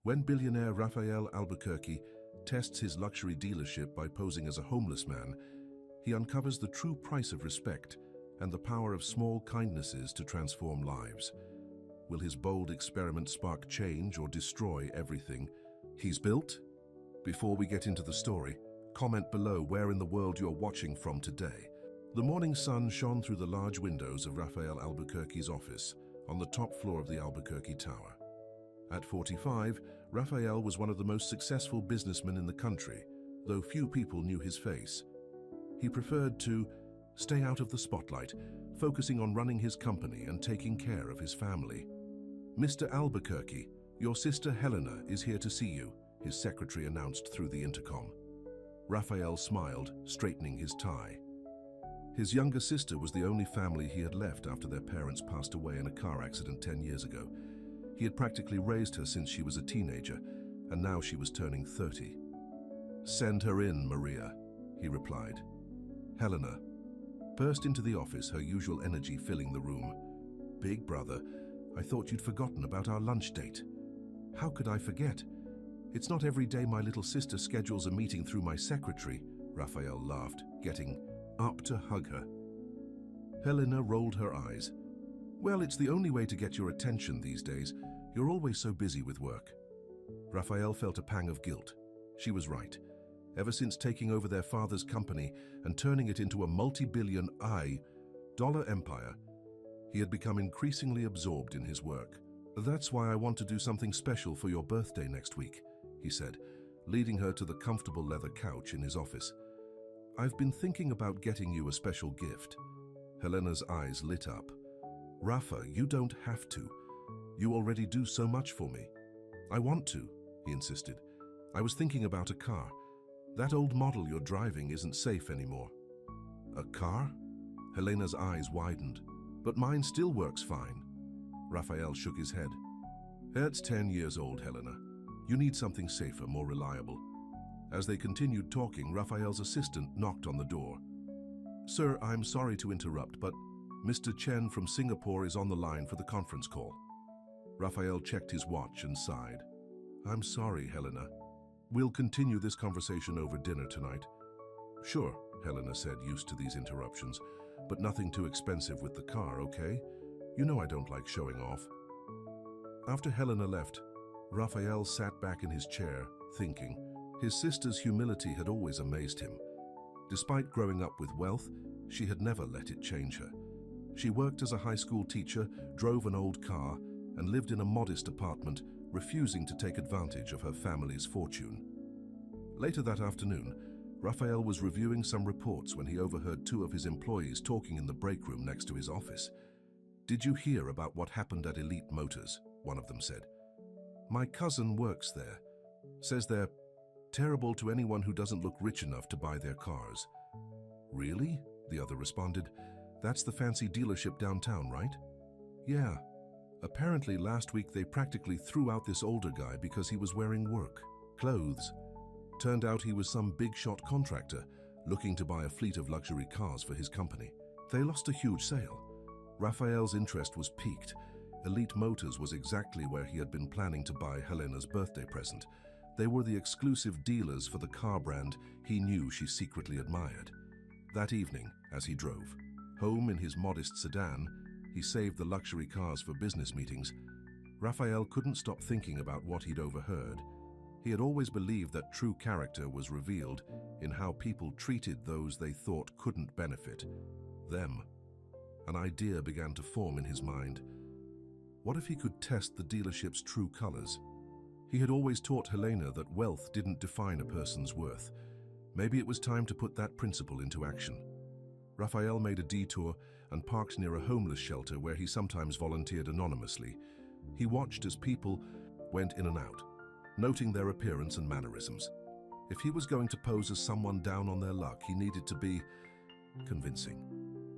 When billionaire Rafael Albuquerque tests his luxury dealership by posing as a homeless man, he uncovers the true price of respect and the power of small kindnesses to transform lives. Will his bold experiment spark change or destroy everything he's built? Before we get into the story, comment below where in the world you're watching from today. The morning sun shone through the large windows of Rafael Albuquerque's office on the top floor of the Albuquerque Tower. At 45, Rafael was one of the most successful businessmen in the country, though few people knew his face. He preferred to stay out of the spotlight, focusing on running his company and taking care of his family. "Mr. Albuquerque, your sister Helena is here to see you," his secretary announced through the intercom. Rafael smiled, straightening his tie. His younger sister was the only family he had left after their parents passed away in a car accident 10 years ago. He had practically raised her since she was a teenager, and now she was turning 30. "Send her in, Maria," he replied. Helena burst into the office, her usual energy filling the room. "Big brother, I thought you'd forgotten about our lunch date." "How could I forget? It's not every day my little sister schedules a meeting through my secretary," Rafael laughed, getting up to hug her. Helena rolled her eyes. "Well, it's the only way to get your attention these days. You're always so busy with work." Rafael felt a pang of guilt. She was right. Ever since taking over their father's company and turning it into a multi-billion-dollar empire, he had become increasingly absorbed in his work. "That's why I want to do something special for your birthday next week," he said, leading her to the comfortable leather couch in his office. "I've been thinking about getting you a special gift." Helena's eyes lit up. "Rafa, you don't have to. You already do so much for me." "I want to," he insisted. "I was thinking about a car. That old model you're driving isn't safe anymore." "A car?" Helena's eyes widened. "But mine still works fine." Rafael shook his head. "It's 10 years old, Helena. You need something safer, more reliable." As they continued talking, Rafael's assistant knocked on the door. "Sir, I'm sorry to interrupt, but Mr. Chen from Singapore is on the line for the conference call." Rafael checked his watch and sighed. "I'm sorry, Helena. We'll continue this conversation over dinner tonight." "Sure," Helena said, used to these interruptions, "but nothing too expensive with the car, okay? You know I don't like showing off." After Helena left, Rafael sat back in his chair, thinking. His sister's humility had always amazed him. Despite growing up with wealth, she had never let it change her. She worked as a high school teacher, drove an old car, and lived in a modest apartment, refusing to take advantage of her family's fortune. Later that afternoon, Rafael was reviewing some reports when he overheard two of his employees talking in the break room next to his office. "Did you hear about what happened at Elite Motors?" one of them said. "My cousin works there. Says they're terrible to anyone who doesn't look rich enough to buy their cars." "Really?" the other responded. "That's the fancy dealership downtown, right?" "Yeah. Apparently last week they practically threw out this older guy because he was wearing work clothes. Turned out he was some big-shot contractor looking to buy a fleet of luxury cars for his company. They lost a huge sale." Rafael's interest was piqued. Elite Motors was exactly where he had been planning to buy Helena's birthday present. They were the exclusive dealers for the car brand he knew she secretly admired. That evening, as he drove home in his modest sedan, he saved the luxury cars for business meetings. Rafael couldn't stop thinking about what he'd overheard. He had always believed that true character was revealed in how people treated those they thought couldn't benefit them. An idea began to form in his mind. What if he could test the dealership's true colors? He had always taught Helena that wealth didn't define a person's worth. Maybe it was time to put that principle into action. Rafael made a detour and parked near a homeless shelter where he sometimes volunteered anonymously. He watched as people went in and out, noting their appearance and mannerisms. If he was going to pose as someone down on their luck, he needed to be convincing.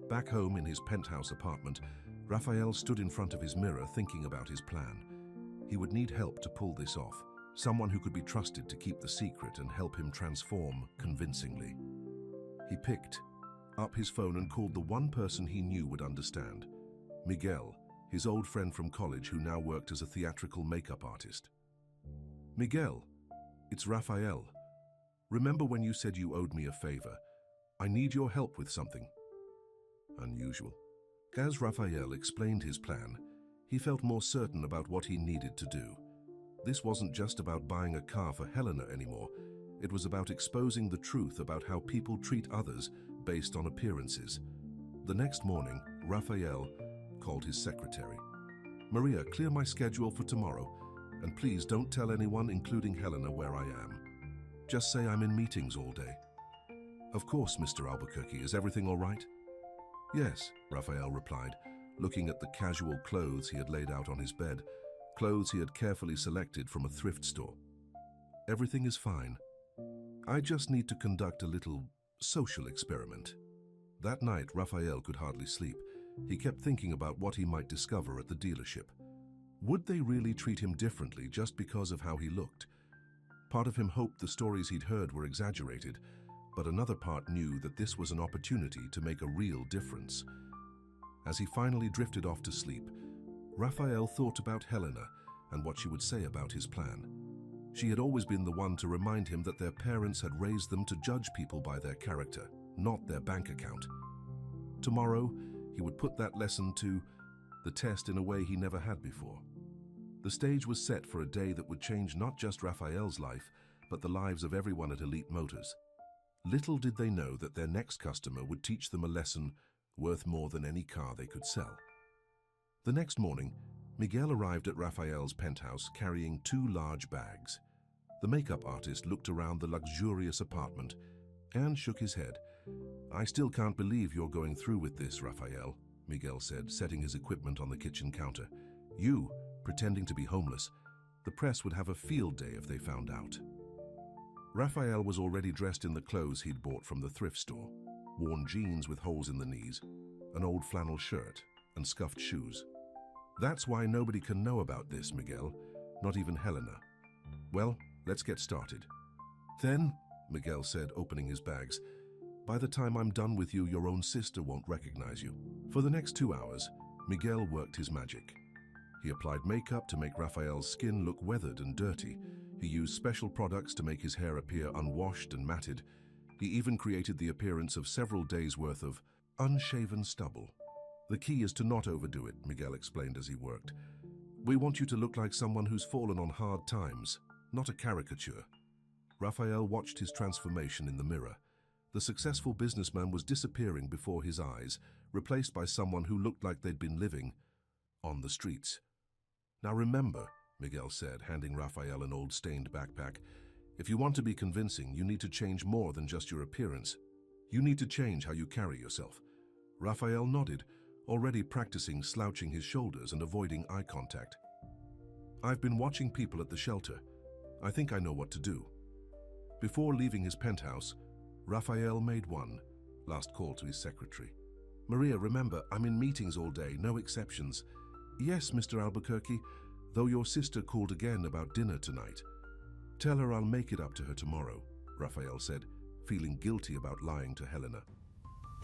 Back home in his penthouse apartment, Rafael stood in front of his mirror thinking about his plan. He would need help to pull this off, someone who could be trusted to keep the secret and help him transform convincingly. He picked up his phone and called the one person he knew would understand, Miguel, his old friend from college who now worked as a theatrical makeup artist. Miguel, it's Raphael. Remember when you said you owed me a favor? I need your help with something. Unusual. As Raphael explained his plan, he felt more certain about what he needed to do. This wasn't just about buying a car for Helena anymore. It was about exposing the truth about how people treat others based on appearances. The next morning, Raphael called his secretary. Maria, clear my schedule for tomorrow, and please don't tell anyone, including Helena, where I am. Just say I'm in meetings all day. Of course, Mr. Albuquerque. Is everything all right? Yes, Raphael replied, looking at the casual clothes he had laid out on his bed, clothes he had carefully selected from a thrift store. Everything is fine. I just need to conduct a little social experiment. That night, Raphael could hardly sleep. He kept thinking about what he might discover at the dealership. Would they really treat him differently just because of how he looked? Part of him hoped the stories he'd heard were exaggerated, but another part knew that this was an opportunity to make a real difference. As he finally drifted off to sleep, Raphael thought about Helena and what she would say about his plan. She had always been the one to remind him that their parents had raised them to judge people by their character, not their bank account. Tomorrow, he would put that lesson to the test in a way he never had before. The stage was set for a day that would change not just Raphael's life, but the lives of everyone at Elite Motors. Little did they know that their next customer would teach them a lesson worth more than any car they could sell. The next morning, Miguel arrived at Raphael's penthouse carrying 2 large bags. The makeup artist looked around the luxurious apartment and shook his head. I still can't believe you're going through with this, Raphael, Miguel said, setting his equipment on the kitchen counter. You, pretending to be homeless. The press would have a field day if they found out. Raphael was already dressed in the clothes he'd bought from the thrift store, worn jeans with holes in the knees, an old flannel shirt, and scuffed shoes. That's why nobody can know about this, Miguel, not even Helena. Well, let's get started. Then, Miguel said, opening his bags, by the time I'm done with you, your own sister won't recognize you. For the next 2 hours, Miguel worked his magic. He applied makeup to make Raphael's skin look weathered and dirty. He used special products to make his hair appear unwashed and matted. He even created the appearance of several days' worth of unshaven stubble. The key is to not overdo it, Miguel explained as he worked. We want you to look like someone who's fallen on hard times, not a caricature. Raphael watched his transformation in the mirror. The successful businessman was disappearing before his eyes, replaced by someone who looked like they'd been living on the streets. Now remember, Miguel said, handing Raphael an old stained backpack, if you want to be convincing, you need to change more than just your appearance. You need to change how you carry yourself. Raphael nodded, already practicing slouching his shoulders and avoiding eye contact. I've been watching people at the shelter. I think I know what to do. Before leaving his penthouse, Raphael made one last call to his secretary. Maria, remember, I'm in meetings all day, no exceptions. Yes, Mr. Albuquerque, though your sister called again about dinner tonight. Tell her I'll make it up to her tomorrow, Raphael said, feeling guilty about lying to Helena.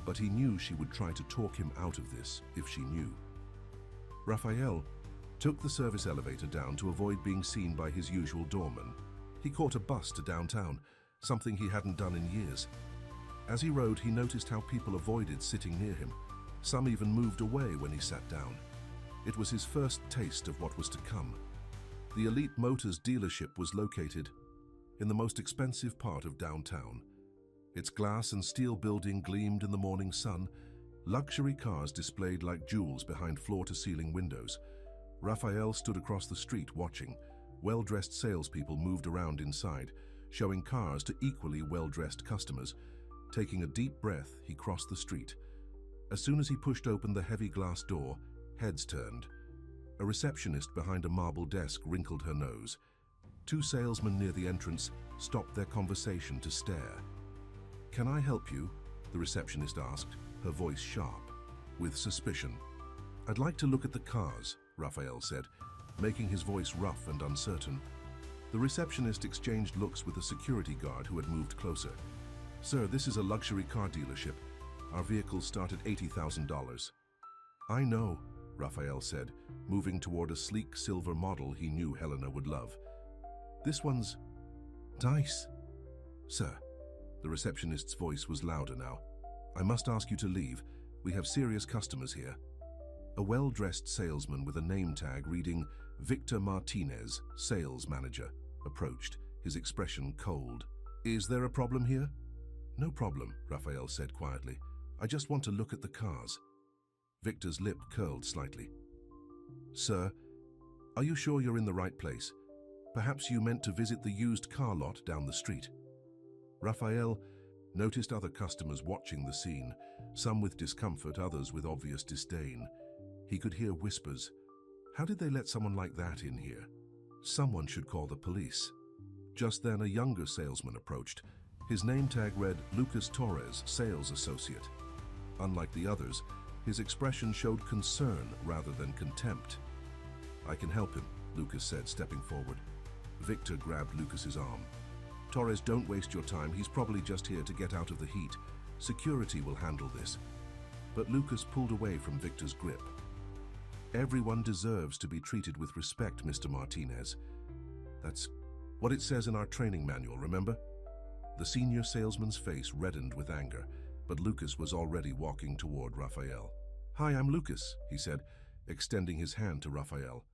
But he knew she would try to talk him out of this if she knew. Raphael took the service elevator down to avoid being seen by his usual doorman. He caught a bus to downtown, something he hadn't done in years. As he rode, he noticed how people avoided sitting near him. Some even moved away when he sat down. It was his first taste of what was to come. The Elite Motors dealership was located in the most expensive part of downtown. Its glass and steel building gleamed in the morning sun, luxury cars displayed like jewels behind floor-to-ceiling windows. Raphael stood across the street watching. Well-dressed salespeople moved around inside, showing cars to equally well-dressed customers. Taking a deep breath, he crossed the street. As soon as he pushed open the heavy glass door, heads turned. A receptionist behind a marble desk wrinkled her nose. 2 salesmen near the entrance stopped their conversation to stare. Can I help you? The receptionist asked, her voice sharp, with suspicion. I'd like to look at the cars, Raphael said, making his voice rough and uncertain. The receptionist exchanged looks with a security guard who had moved closer. Sir, this is a luxury car dealership. Our vehicles start at $80,000. I know, Raphael said, moving toward a sleek silver model he knew Helena would love. This one's nice. Sir, the receptionist's voice was louder now. I must ask you to leave. We have serious customers here. A well-dressed salesman with a name tag reading Victor Martinez, sales manager, approached, his expression cold. Is there a problem here? No problem, Raphael said quietly. I just want to look at the cars. Victor's lip curled slightly. Sir, are you sure you're in the right place? Perhaps you meant to visit the used car lot down the street. Raphael noticed other customers watching the scene, some with discomfort, others with obvious disdain. He could hear whispers. How did they let someone like that in here? Someone should call the police. Just then, a younger salesman approached. His name tag read Lucas Torres, sales associate. Unlike the others, his expression showed concern rather than contempt. I can help him, Lucas said, stepping forward. Victor grabbed Lucas's arm. Torres, don't waste your time. He's probably just here to get out of the heat. Security will handle this. But Lucas pulled away from Victor's grip. Everyone deserves to be treated with respect, Mr. Martinez. That's what it says in our training manual, remember? The senior salesman's face reddened with anger, but Lucas was already walking toward Raphael. Hi, I'm Lucas, he said, extending his hand to Raphael.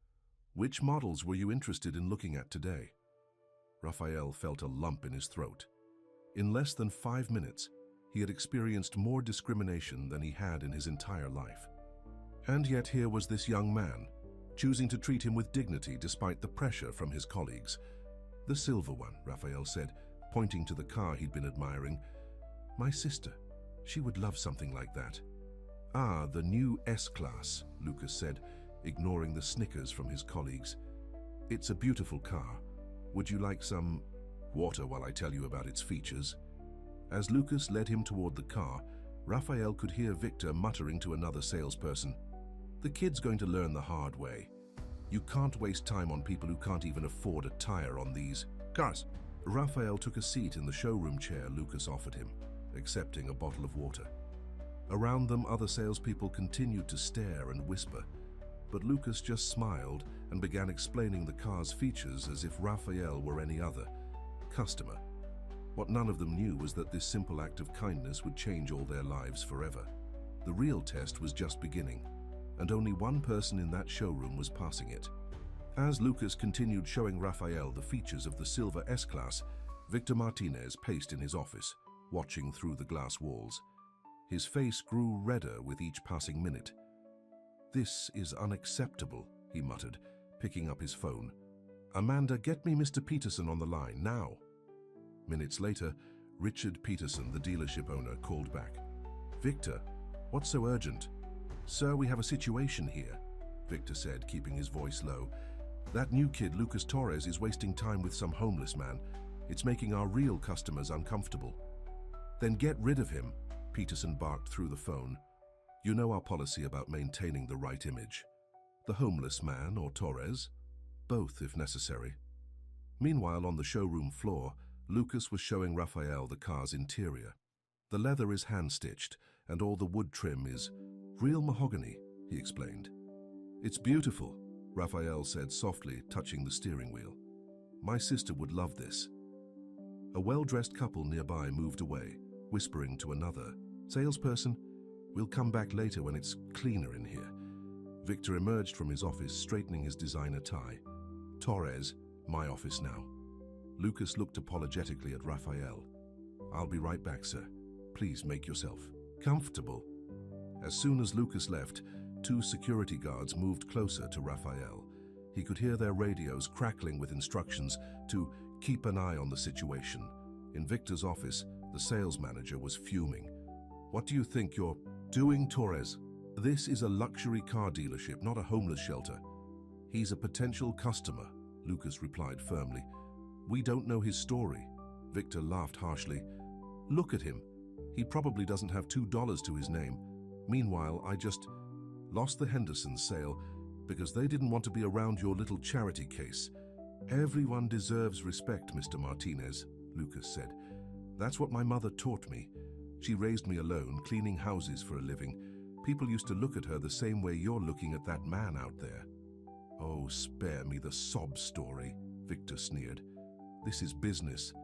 Which models were you interested in looking at today? Raphael felt a lump in his throat. In less than 5 minutes, he had experienced more discrimination than he had in his entire life. And yet here was this young man, choosing to treat him with dignity despite the pressure from his colleagues. The silver one, Raphael said, pointing to the car he'd been admiring. My sister, she would love something like that. Ah, the new S-Class, Lucas said, ignoring the snickers from his colleagues. It's a beautiful car. Would you like some water while I tell you about its features? As Lucas led him toward the car, Raphael could hear Victor muttering to another salesperson. The kid's going to learn the hard way. You can't waste time on people who can't even afford a tire on these cars. Raphael took a seat in the showroom chair Lucas offered him, accepting a bottle of water. Around them, other salespeople continued to stare and whisper, but Lucas just smiled and began explaining the car's features as if Raphael were any other customer. What none of them knew was that this simple act of kindness would change all their lives forever. The real test was just beginning, and only one person in that showroom was passing it. As Lucas continued showing Raphael the features of the silver S-Class, Victor Martinez paced in his office, watching through the glass walls. His face grew redder with each passing minute. This is unacceptable, he muttered, picking up his phone. Amanda, get me Mr. Peterson on the line, now. Minutes later, Richard Peterson, the dealership owner, called back. Victor, what's so urgent? Sir, we have a situation here, Victor said, keeping his voice low. That new kid, Lucas Torres, is wasting time with some homeless man. It's making our real customers uncomfortable. Then get rid of him, Peterson barked through the phone. You know our policy about maintaining the right image. The homeless man or Torres? Both, if necessary. Meanwhile, on the showroom floor, Lucas was showing Raphael the car's interior. The leather is hand-stitched, and all the wood trim is real mahogany, he explained. It's beautiful, Raphael said softly, touching the steering wheel. My sister would love this. A well-dressed couple nearby moved away, whispering to another. Salesperson, we'll come back later when it's cleaner in here. Victor emerged from his office, straightening his designer tie. Torres, my office now. Lucas looked apologetically at Raphael. I'll be right back, sir. Please make yourself comfortable. As soon as Lucas left, 2 security guards moved closer to Raphael. He could hear their radios crackling with instructions to keep an eye on the situation. In Victor's office, the sales manager was fuming. What do you think you're doing, Torres? This is a luxury car dealership, not a homeless shelter. He's a potential customer, Lucas replied firmly. We don't know his story. Victor laughed harshly. Look at him. He probably doesn't have $2 to his name. Meanwhile, I just lost the Hendersons sale because they didn't want to be around your little charity case. Everyone deserves respect, Mr. Martinez, Lucas said. That's what my mother taught me. She raised me alone, cleaning houses for a living. People used to look at her the same way you're looking at that man out there. Oh, spare me the sob story, Victor sneered. This is business.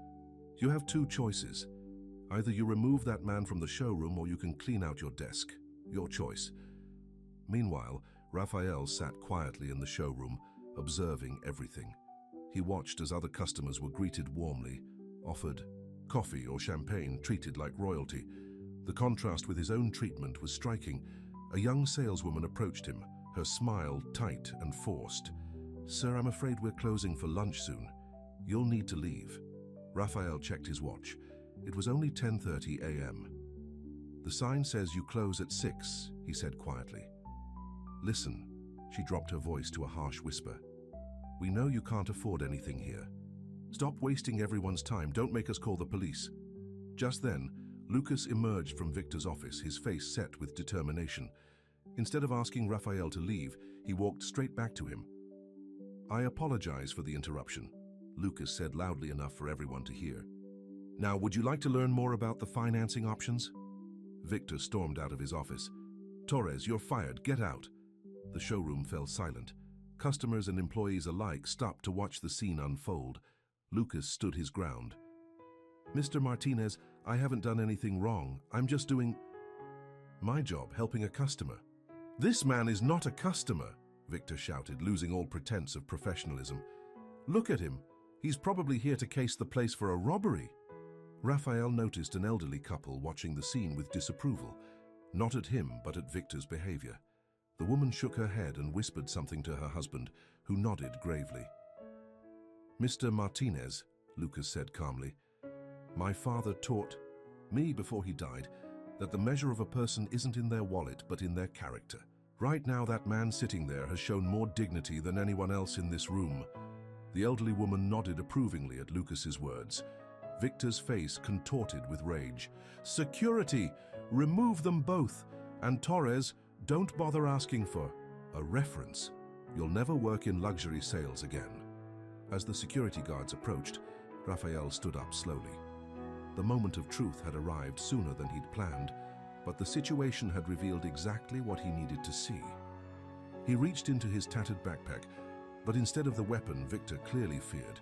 You have two choices. Either you remove that man from the showroom or you can clean out your desk. Your choice. Meanwhile, Raphael sat quietly in the showroom, observing everything. He watched as other customers were greeted warmly, offered coffee or champagne, treated like royalty. The contrast with his own treatment was striking. A young saleswoman approached him, her smile tight and forced. "Sir, I'm afraid we're closing for lunch soon. You'll need to leave." Raphael checked his watch. It was only 10:30 a.m. "The sign says you close at 6, he said quietly. "Listen," she dropped her voice to a harsh whisper. "We know you can't afford anything here. Stop wasting everyone's time. Don't make us call the police." Just then, Lucas emerged from Victor's office, his face set with determination. Instead of asking Raphael to leave, he walked straight back to him. "I apologize for the interruption," Lucas said loudly enough for everyone to hear. "Now, would you like to learn more about the financing options?" Victor stormed out of his office. "Torres, you're fired. Get out." The showroom fell silent. Customers and employees alike stopped to watch the scene unfold. Lucas stood his ground. "Mr. Martinez, I haven't done anything wrong. I'm just doing my job, helping a customer." "This man is not a customer," Victor shouted, losing all pretense of professionalism. "Look at him. He's probably here to case the place for a robbery." Raphael noticed an elderly couple watching the scene with disapproval, not at him but at Victor's behavior. The woman shook her head and whispered something to her husband, who nodded gravely. "Mr. Martinez," Lucas said calmly, "my father taught me before he died that the measure of a person isn't in their wallet but in their character. Right now that man sitting there has shown more dignity than anyone else in this room." The elderly woman nodded approvingly at Lucas's words. Victor's face contorted with rage. "Security! Remove them both! And Torres, don't bother asking for a reference. You'll never work in luxury sales again." As the security guards approached, Raphael stood up slowly. The moment of truth had arrived sooner than he'd planned, but the situation had revealed exactly what he needed to see. He reached into his tattered backpack, but instead of the weapon Victor clearly feared,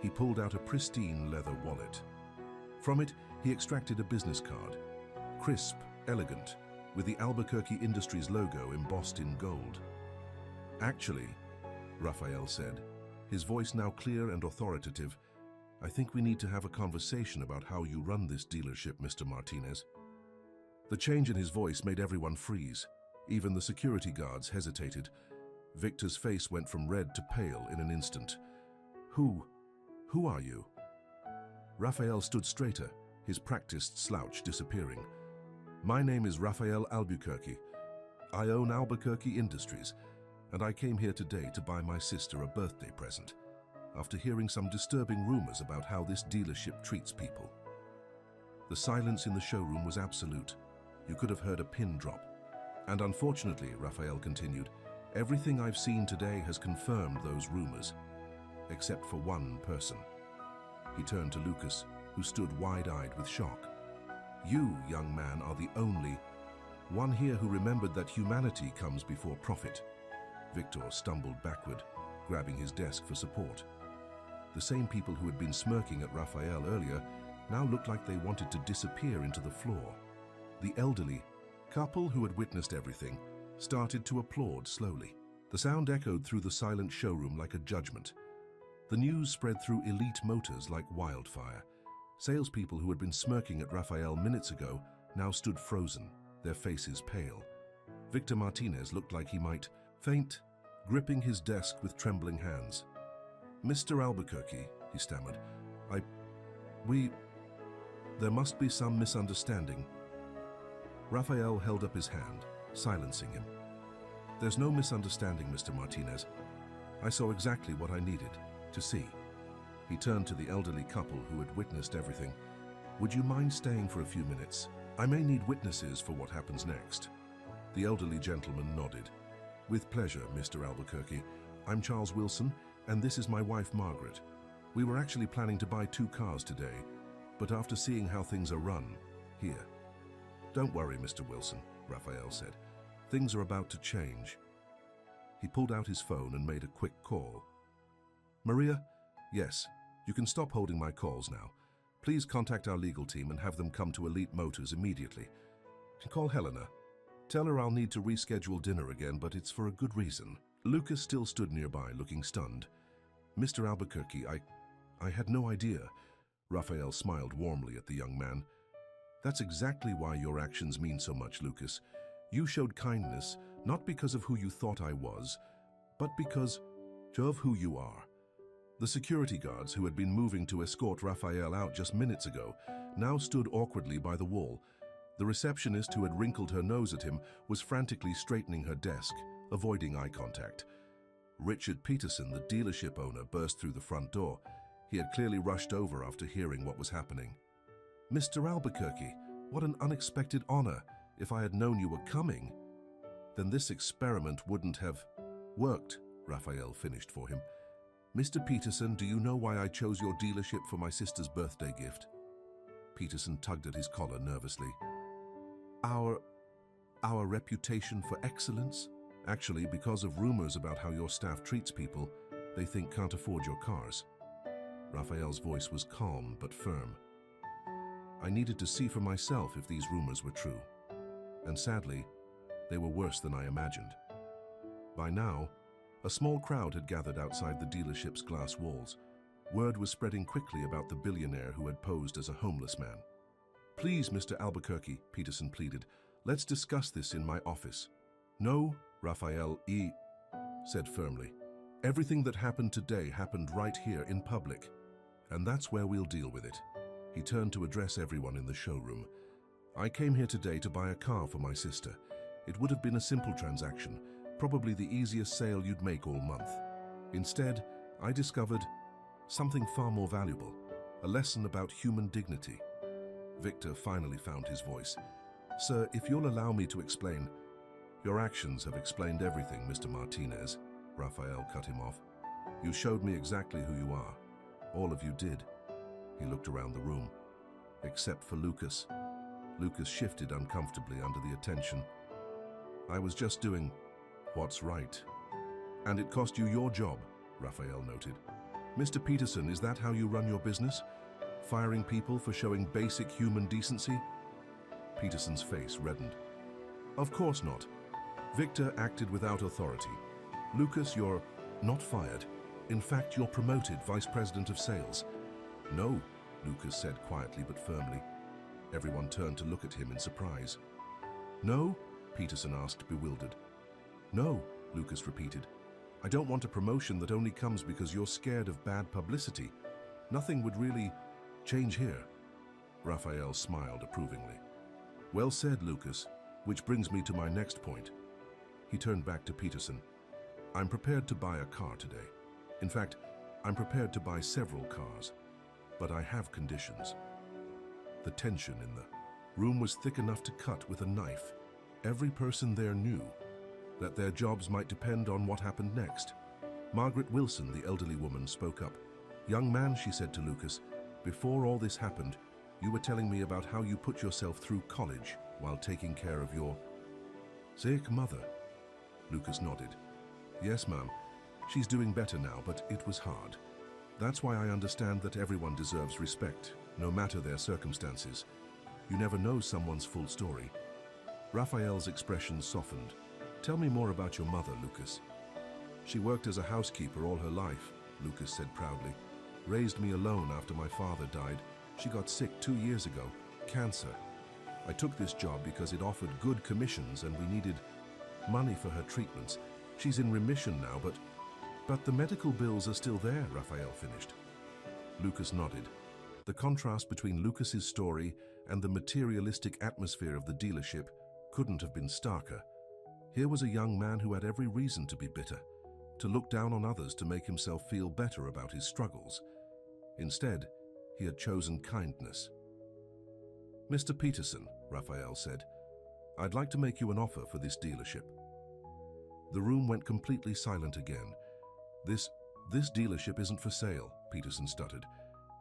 he pulled out a pristine leather wallet. From it, he extracted a business card, crisp, elegant, with the Albuquerque Industries logo embossed in gold. "Actually," Raphael said, his voice now clear and authoritative, "I think we need to have a conversation about how you run this dealership, Mr. Martinez." The change in his voice made everyone freeze. Even the security guards hesitated. Victor's face went from red to pale in an instant. Who are you?" Raphael stood straighter, his practiced slouch disappearing. "My name is Raphael Albuquerque. I own Albuquerque Industries, and I came here today to buy my sister a birthday present, after hearing some disturbing rumors about how this dealership treats people." The silence in the showroom was absolute. You could have heard a pin drop. "And unfortunately," Raphael continued, "everything I've seen today has confirmed those rumors, except for one person." He turned to Lucas, who stood wide-eyed with shock. "You, young man, are the only one here who remembered that humanity comes before profit." Victor stumbled backward, grabbing his desk for support. The same people who had been smirking at Raphael earlier now looked like they wanted to disappear into the floor. The elderly couple who had witnessed everything started to applaud slowly. The sound echoed through the silent showroom like a judgment. The news spread through Elite Motors like wildfire. Salespeople who had been smirking at Raphael minutes ago now stood frozen, their faces pale. Victor Martinez looked like he might faint, gripping his desk with trembling hands. "Mr. Albuquerque," he stammered, there must be some misunderstanding." Raphael held up his hand, silencing him. "There's no misunderstanding, Mr. Martinez. I saw exactly what I needed to see." He turned to the elderly couple who had witnessed everything. "Would you mind staying for a few minutes? I may need witnesses for what happens next." The elderly gentleman nodded. "With pleasure, Mr. Albuquerque. I'm Charles Wilson, and this is my wife, Margaret. We were actually planning to buy 2 cars today, but after seeing how things are run, here." "Don't worry, Mr. Wilson," Raphael said. "Things are about to change." He pulled out his phone and made a quick call. "Maria?" "Yes." You can stop holding my calls now. Please contact our legal team and have them come to Elite Motors immediately. Call Helena. Tell her I'll need to reschedule dinner again, but it's for a good reason. Lucas still stood nearby, looking stunned. Mr. Albuquerque, I had no idea. Raphael smiled warmly at the young man. That's exactly why your actions mean so much, Lucas. You showed kindness, not because of who you thought I was, but because of who you are. The security guards who had been moving to escort Raphael out just minutes ago now stood awkwardly by the wall. The receptionist who had wrinkled her nose at him was frantically straightening her desk, avoiding eye contact. Richard Peterson, the dealership owner, burst through the front door. He had clearly rushed over after hearing what was happening. Mr. Albuquerque, what an unexpected honor. If I had known you were coming, then this experiment wouldn't have worked, Raphael finished for him. Mr. Peterson, do you know why I chose your dealership for my sister's birthday gift? Peterson tugged at his collar nervously. Our reputation for excellence? Actually, because of rumors about how your staff treats people they think can't afford your cars. Raphael's voice was calm but firm. I needed to see for myself if these rumors were true. And sadly, they were worse than I imagined. By now, a small crowd had gathered outside the dealership's glass walls. Word was spreading quickly about the billionaire who had posed as a homeless man. Please, Mr. Albuquerque, Peterson pleaded, let's discuss this in my office. No, Raphael said firmly. Everything that happened today happened right here in public, and that's where we'll deal with it. He turned to address everyone in the showroom. I came here today to buy a car for my sister. It would have been a simple transaction, probably the easiest sale you'd make all month. Instead, I discovered something far more valuable, a lesson about human dignity. Victor finally found his voice. Sir, if you'll allow me to explain. Your actions have explained everything, Mr. Martinez. Raphael cut him off. You showed me exactly who you are. All of you did. He looked around the room. Except for Lucas. Lucas shifted uncomfortably under the attention. I was just doing what's right. And it cost you your job, Raphael noted. Mr. Peterson, is that how you run your business? Firing people for showing basic human decency? Peterson's face reddened. Of course not. Victor acted without authority. Lucas, you're not fired. In fact, you're promoted Vice President of Sales. No, Lucas said quietly but firmly. Everyone turned to look at him in surprise. No? Peterson asked, bewildered. No, Lucas repeated. I don't want a promotion that only comes because you're scared of bad publicity. Nothing would really change here. Raphael smiled approvingly. Well said, Lucas, which brings me to my next point. He turned back to Peterson. I'm prepared to buy a car today. In fact, I'm prepared to buy several cars. But I have conditions. The tension in the room was thick enough to cut with a knife. Every person there knew that their jobs might depend on what happened next. Margaret Wilson, the elderly woman, spoke up. Young man, she said to Lucas, before all this happened, you were telling me about how you put yourself through college while taking care of your sick mother. Lucas nodded. Yes, ma'am. She's doing better now, but it was hard. That's why I understand that everyone deserves respect, no matter their circumstances. You never know someone's full story. Raphael's expression softened. Tell me more about your mother, Lucas. She worked as a housekeeper all her life, Lucas said proudly. Raised me alone after my father died. She got sick 2 years ago, cancer. I took this job because it offered good commissions and we needed money for her treatments. She's in remission now, but the medical bills are still there, Raphael finished. Lucas nodded. The contrast between Lucas's story and the materialistic atmosphere of the dealership couldn't have been starker. Here was a young man who had every reason to be bitter, to look down on others to make himself feel better about his struggles. Instead, he had chosen kindness. Mr. Peterson, Raphael said, I'd like to make you an offer for this dealership. The room went completely silent again. This dealership isn't for sale, Peterson stuttered.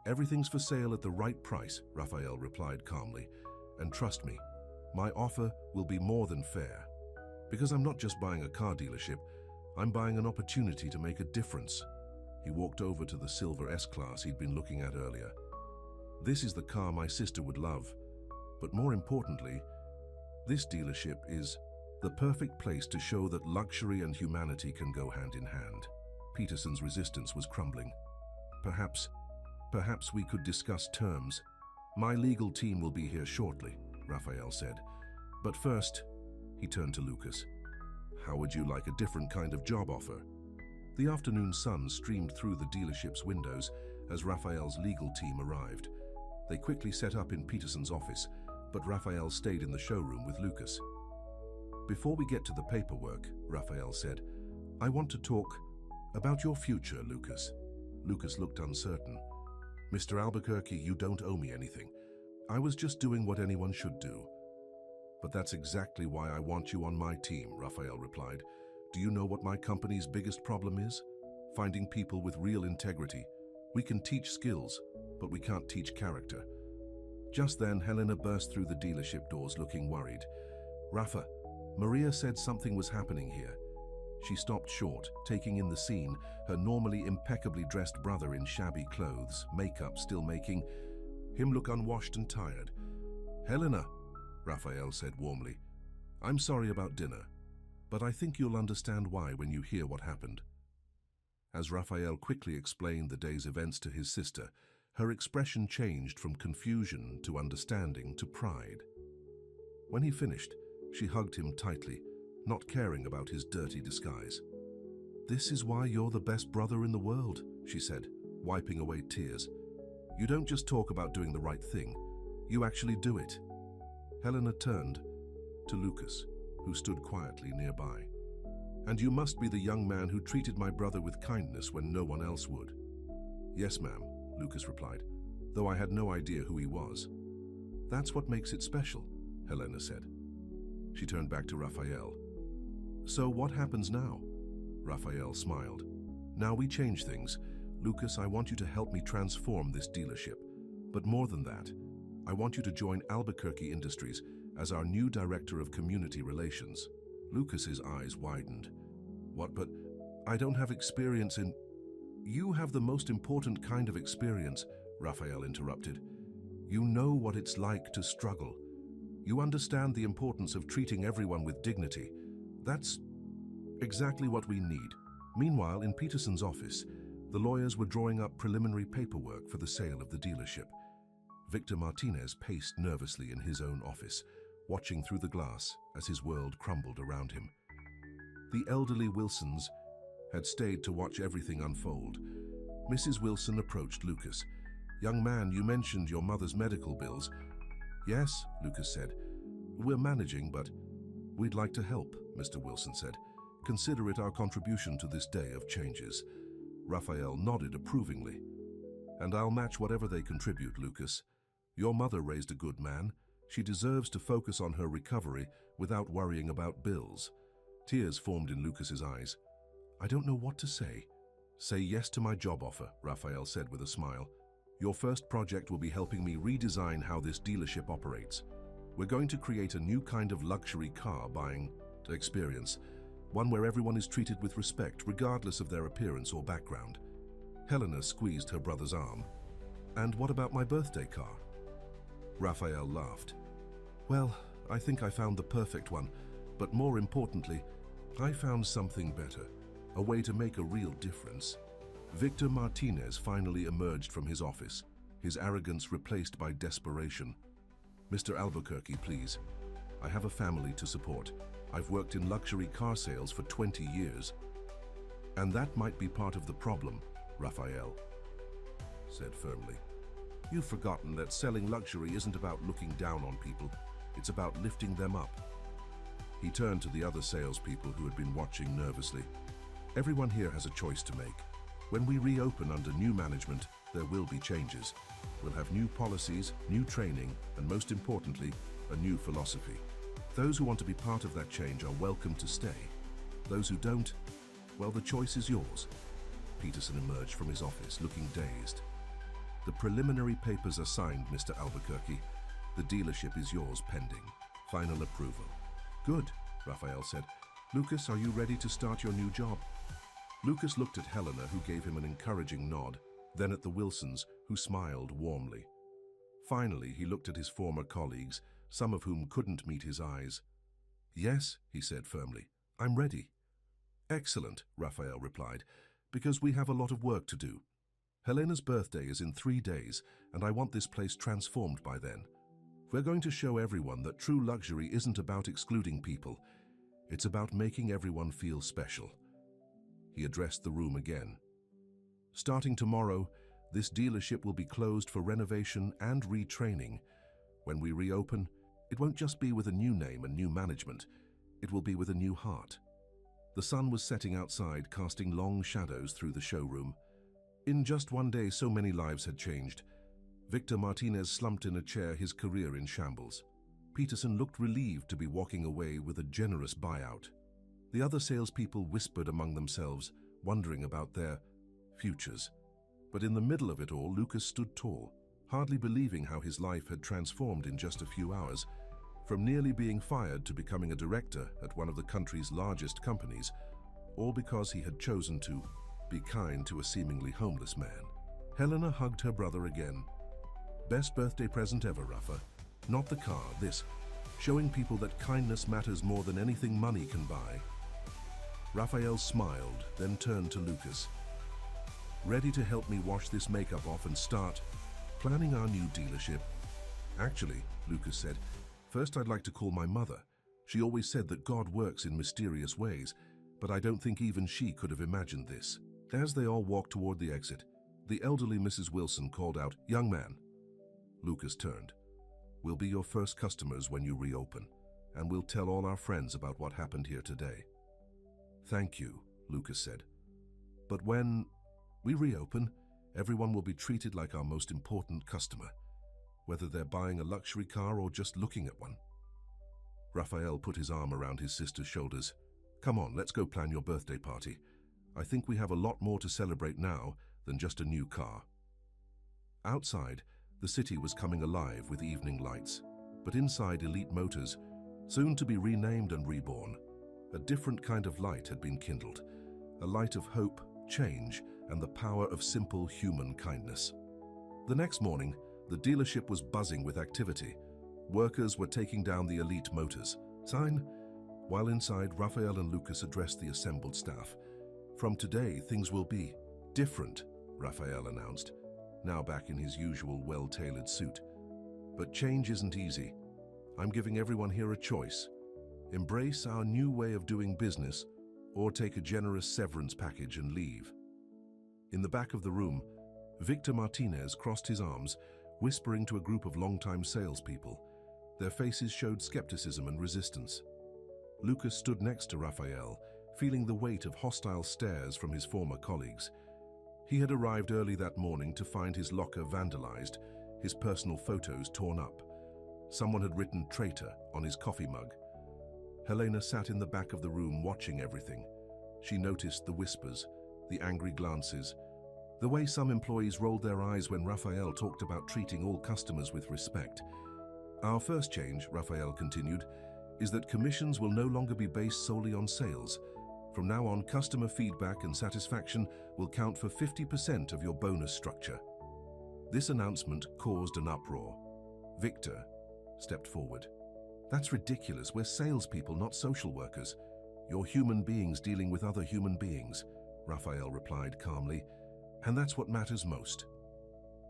Everything's for sale at the right price, Raphael replied calmly. And trust me, my offer will be more than fair. Because I'm not just buying a car dealership, I'm buying an opportunity to make a difference. He walked over to the silver S-Class he'd been looking at earlier. "This is the car my sister would love. But more importantly, this dealership is the perfect place to show that luxury and humanity can go hand in hand." Peterson's resistance was crumbling. Perhaps we could discuss terms. "My legal team will be here shortly," Raphael said. "But first," he turned to Lucas, "how would you like a different kind of job offer?" The afternoon sun streamed through the dealership's windows as Raphael's legal team arrived. They quickly set up in Peterson's office, but Raphael stayed in the showroom with Lucas. "Before we get to the paperwork," Raphael said, "I want to talk about your future, Lucas." Lucas looked uncertain. "Mr. Albuquerque, you don't owe me anything. I was just doing what anyone should do." "But that's exactly why I want you on my team," Raphael replied. "Do you know what my company's biggest problem is? Finding people with real integrity. We can teach skills, but we can't teach character." Just then, Helena burst through the dealership doors looking worried. "Rafa, Maria said something was happening here." She stopped short, taking in the scene, her normally impeccably dressed brother in shabby clothes, makeup still making him look unwashed and tired. "Helena," Raphael said warmly, "I'm sorry about dinner, but I think you'll understand why when you hear what happened." As Raphael quickly explained the day's events to his sister, her expression changed from confusion to understanding to pride. When he finished, she hugged him tightly, not caring about his dirty disguise. "This is why you're the best brother in the world," she said, wiping away tears. "You don't just talk about doing the right thing, you actually do it." Helena turned to Lucas, who stood quietly nearby. "And you must be the young man who treated my brother with kindness when no one else would." "Yes, ma'am," Lucas replied, "though I had no idea who he was." "That's what makes it special," Helena said. She turned back to Raphael. "So what happens now?" Raphael smiled. "Now we change things. Lucas, I want you to help me transform this dealership. But more than that, I want you to join Albuquerque Industries as our new Director of Community Relations." Lucas's eyes widened. "What, but I don't have experience in—" "You have the most important kind of experience," Raphael interrupted. "You know what it's like to struggle. You understand the importance of treating everyone with dignity. That's exactly what we need." Meanwhile, in Peterson's office, the lawyers were drawing up preliminary paperwork for the sale of the dealership. Victor Martinez paced nervously in his own office, watching through the glass as his world crumbled around him. The elderly Wilsons had stayed to watch everything unfold. Mrs. Wilson approached Lucas. "Young man, you mentioned your mother's medical bills." "Yes," Lucas said. "We're managing, but we'd like to help," Mr. Wilson said. "Consider it our contribution to this day of changes." Raphael nodded approvingly. "And I'll match whatever they contribute, Lucas. Your mother raised a good man. She deserves to focus on her recovery without worrying about bills." Tears formed in Lucas's eyes. "I don't know what to say." "Say yes to my job offer," Raphael said with a smile. "Your first project will be helping me redesign how this dealership operates. We're going to create a new kind of luxury car buying experience, one where everyone is treated with respect regardless of their appearance or background." Helena squeezed her brother's arm. "And what about my birthday car?" Raphael laughed. "Well, I think I found the perfect one, but more importantly, I found something better, a way to make a real difference." Victor Martinez finally emerged from his office, his arrogance replaced by desperation. "Mr. Albuquerque, please. I have a family to support. I've worked in luxury car sales for 20 years. And that might be part of the problem," Raphael said firmly. "You've forgotten that selling luxury isn't about looking down on people. It's about lifting them up." He turned to the other salespeople who had been watching nervously. "Everyone here has a choice to make. When we reopen under new management, there will be changes. We'll have new policies, new training, and most importantly, a new philosophy. Those who want to be part of that change are welcome to stay. Those who don't, well, the choice is yours." Peterson emerged from his office, looking dazed. "The preliminary papers are signed, Mr. Albuquerque. The dealership is yours pending final approval." "Good," Raphael said. "Lucas, are you ready to start your new job?" Lucas looked at Helena, who gave him an encouraging nod, then at the Wilsons, who smiled warmly. Finally, he looked at his former colleagues, some of whom couldn't meet his eyes. "Yes," he said firmly, "I'm ready." "Excellent," Raphael replied, "because we have a lot of work to do. Helena's birthday is in 3 days, and I want this place transformed by then. We're going to show everyone that true luxury isn't about excluding people. It's about making everyone feel special." He addressed the room again. "Starting tomorrow, this dealership will be closed for renovation and retraining. When we reopen, it won't just be with a new name and new management. It will be with a new heart." The sun was setting outside, casting long shadows through the showroom. In just one day, so many lives had changed. Victor Martinez slumped in a chair, his career in shambles. Peterson looked relieved to be walking away with a generous buyout. The other salespeople whispered among themselves, wondering about their futures. But in the middle of it all, Lucas stood tall, hardly believing how his life had transformed in just a few hours. From nearly being fired to becoming a director at one of the country's largest companies, all because he had chosen to be kind to a seemingly homeless man. Helena hugged her brother again. "Best birthday present ever, Rafa. Not the car, this. Showing people that kindness matters more than anything money can buy." Raphael smiled, then turned to Lucas. "Ready to help me wash this makeup off and start planning our new dealership?" "Actually," Lucas said, "first I'd like to call my mother. She always said that God works in mysterious ways, but I don't think even she could have imagined this." As they all walked toward the exit, the elderly Mrs. Wilson called out, "Young man." Lucas turned. "We'll be your first customers when you reopen, and we'll tell all our friends about what happened here today." "Thank you," Lucas said. "But when we reopen, everyone will be treated like our most important customer, whether they're buying a luxury car or just looking at one." Raphael put his arm around his sister's shoulders. "Come on, let's go plan your birthday party. I think we have a lot more to celebrate now than just a new car." Outside, the city was coming alive with evening lights, but inside Elite Motors, soon to be renamed and reborn, a different kind of light had been kindled, a light of hope, change, and the power of simple human kindness. The next morning, the dealership was buzzing with activity. Workers were taking down the Elite Motors sign, while inside, Raphael and Lucas addressed the assembled staff. "From today, things will be different," Raphael announced, now back in his usual well-tailored suit. "But change isn't easy. I'm giving everyone here a choice. Embrace our new way of doing business, or take a generous severance package and leave." In the back of the room, Victor Martinez crossed his arms, whispering to a group of longtime salespeople. Their faces showed skepticism and resistance. Lucas stood next to Raphael, feeling the weight of hostile stares from his former colleagues. He had arrived early that morning to find his locker vandalized, his personal photos torn up. Someone had written "traitor" on his coffee mug. Helena sat in the back of the room watching everything. She noticed the whispers, the angry glances, the way some employees rolled their eyes when Raphael talked about treating all customers with respect. "Our first change," Raphael continued, "is that commissions will no longer be based solely on sales. From now on, customer feedback and satisfaction will count for 50% of your bonus structure." This announcement caused an uproar. Victor stepped forward. "That's ridiculous. We're salespeople, not social workers. You're human beings dealing with other human beings," Raphael replied calmly, "and that's what matters most."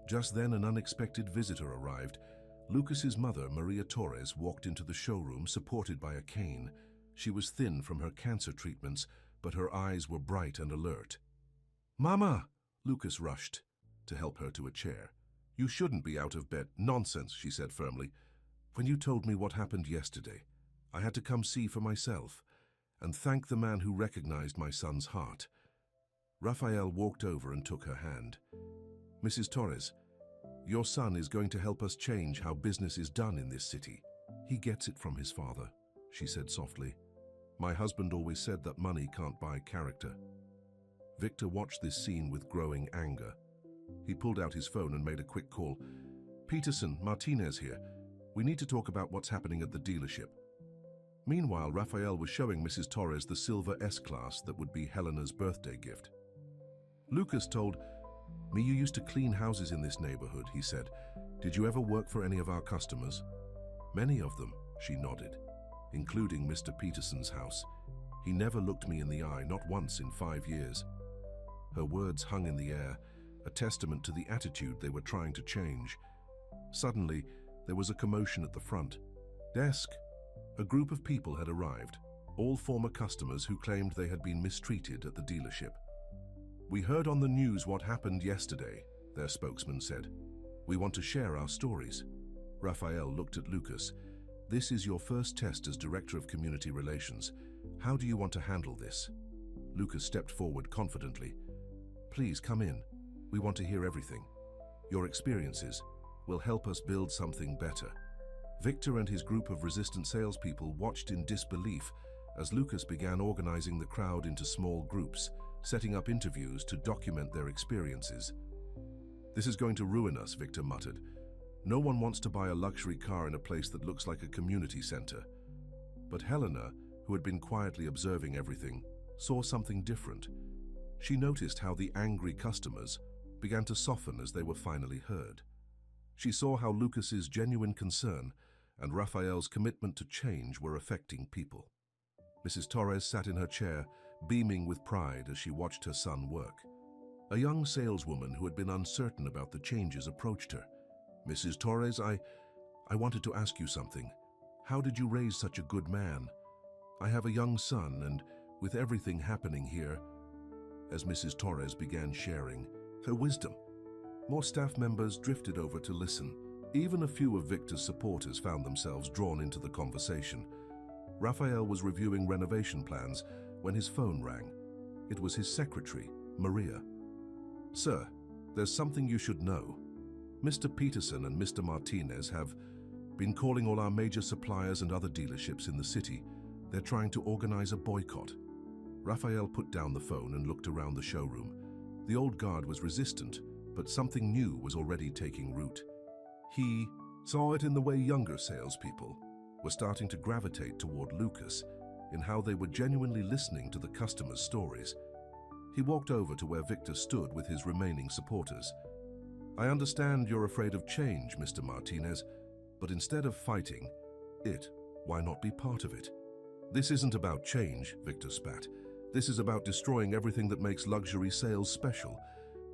Just then, an unexpected visitor arrived. Lucas's mother, Maria Torres, walked into the showroom supported by a cane. She was thin from her cancer treatments, but her eyes were bright and alert. "Mama!" Lucas rushed to help her to a chair. "You shouldn't be out of bed." "Nonsense," she said firmly. "When you told me what happened yesterday, I had to come see for myself and thank the man who recognized my son's heart." Raphael walked over and took her hand. "Mrs. Torres, your son is going to help us change how business is done in this city. He gets it from his father," she said softly. "My husband always said that money can't buy character." Victor watched this scene with growing anger. He pulled out his phone and made a quick call. "Peterson, Martinez here. We need to talk about what's happening at the dealership." Meanwhile, Raphael was showing Mrs. Torres the silver S-Class that would be Helena's birthday gift. Lucas told me, "You used to clean houses in this neighborhood," he said. "Did you ever work for any of our customers?" "Many of them," she nodded, "including Mr. Peterson's house. He never looked me in the eye, not once in 5 years." Her words hung in the air, a testament to the attitude they were trying to change. Suddenly, there was a commotion at the front desk. A group of people had arrived, all former customers who claimed they had been mistreated at the dealership. "We heard on the news what happened yesterday," their spokesman said. "We want to share our stories." Raphael looked at Lucas. "This is your first test as Director of Community Relations. How do you want to handle this?" Lucas stepped forward confidently. "Please come in. We want to hear everything. Your experiences will help us build something better." Victor and his group of resistant salespeople watched in disbelief as Lucas began organizing the crowd into small groups, setting up interviews to document their experiences. "This is going to ruin us," Victor muttered. "No one wants to buy a luxury car in a place that looks like a community center." But Helena, who had been quietly observing everything, saw something different. She noticed how the angry customers began to soften as they were finally heard. She saw how Lucas's genuine concern and Raphael's commitment to change were affecting people. Mrs. Torres sat in her chair, beaming with pride as she watched her son work. A young saleswoman who had been uncertain about the changes approached her. "Mrs. Torres, I wanted to ask you something. How did you raise such a good man? I have a young son, and with everything happening here..." As Mrs. Torres began sharing her wisdom, more staff members drifted over to listen. Even a few of Victor's supporters found themselves drawn into the conversation. Raphael was reviewing renovation plans when his phone rang. It was his secretary, Maria. "Sir, there's something you should know. Mr. Peterson and Mr. Martinez have been calling all our major suppliers and other dealerships in the city. They're trying to organize a boycott." Raphael put down the phone and looked around the showroom. The old guard was resistant, but something new was already taking root. He saw it in the way younger salespeople were starting to gravitate toward Lucas, in how they were genuinely listening to the customers' stories. He walked over to where Victor stood with his remaining supporters. "I understand you're afraid of change, Mr. Martinez, but instead of fighting it, why not be part of it?" "This isn't about change," Victor spat. "This is about destroying everything that makes luxury sales special.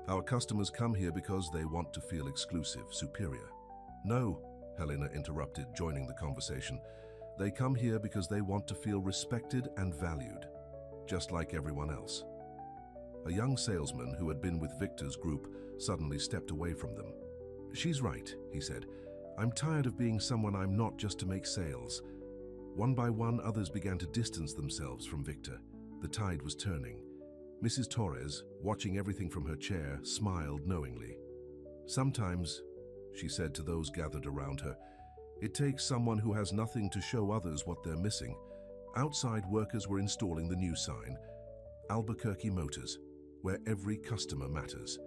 Our customers come here because they want to feel exclusive, superior." "No," Helena interrupted, joining the conversation. "They come here because they want to feel respected and valued, just like everyone else." A young salesman who had been with Victor's group suddenly stepped away from them. "She's right," he said. "I'm tired of being someone I'm not just to make sales." One by one, others began to distance themselves from Victor. The tide was turning. Mrs. Torres, watching everything from her chair, smiled knowingly. "Sometimes," she said to those gathered around her, "it takes someone who has nothing to show others what they're missing." Outside, workers were installing the new sign, "Albuquerque Motors, where every customer matters."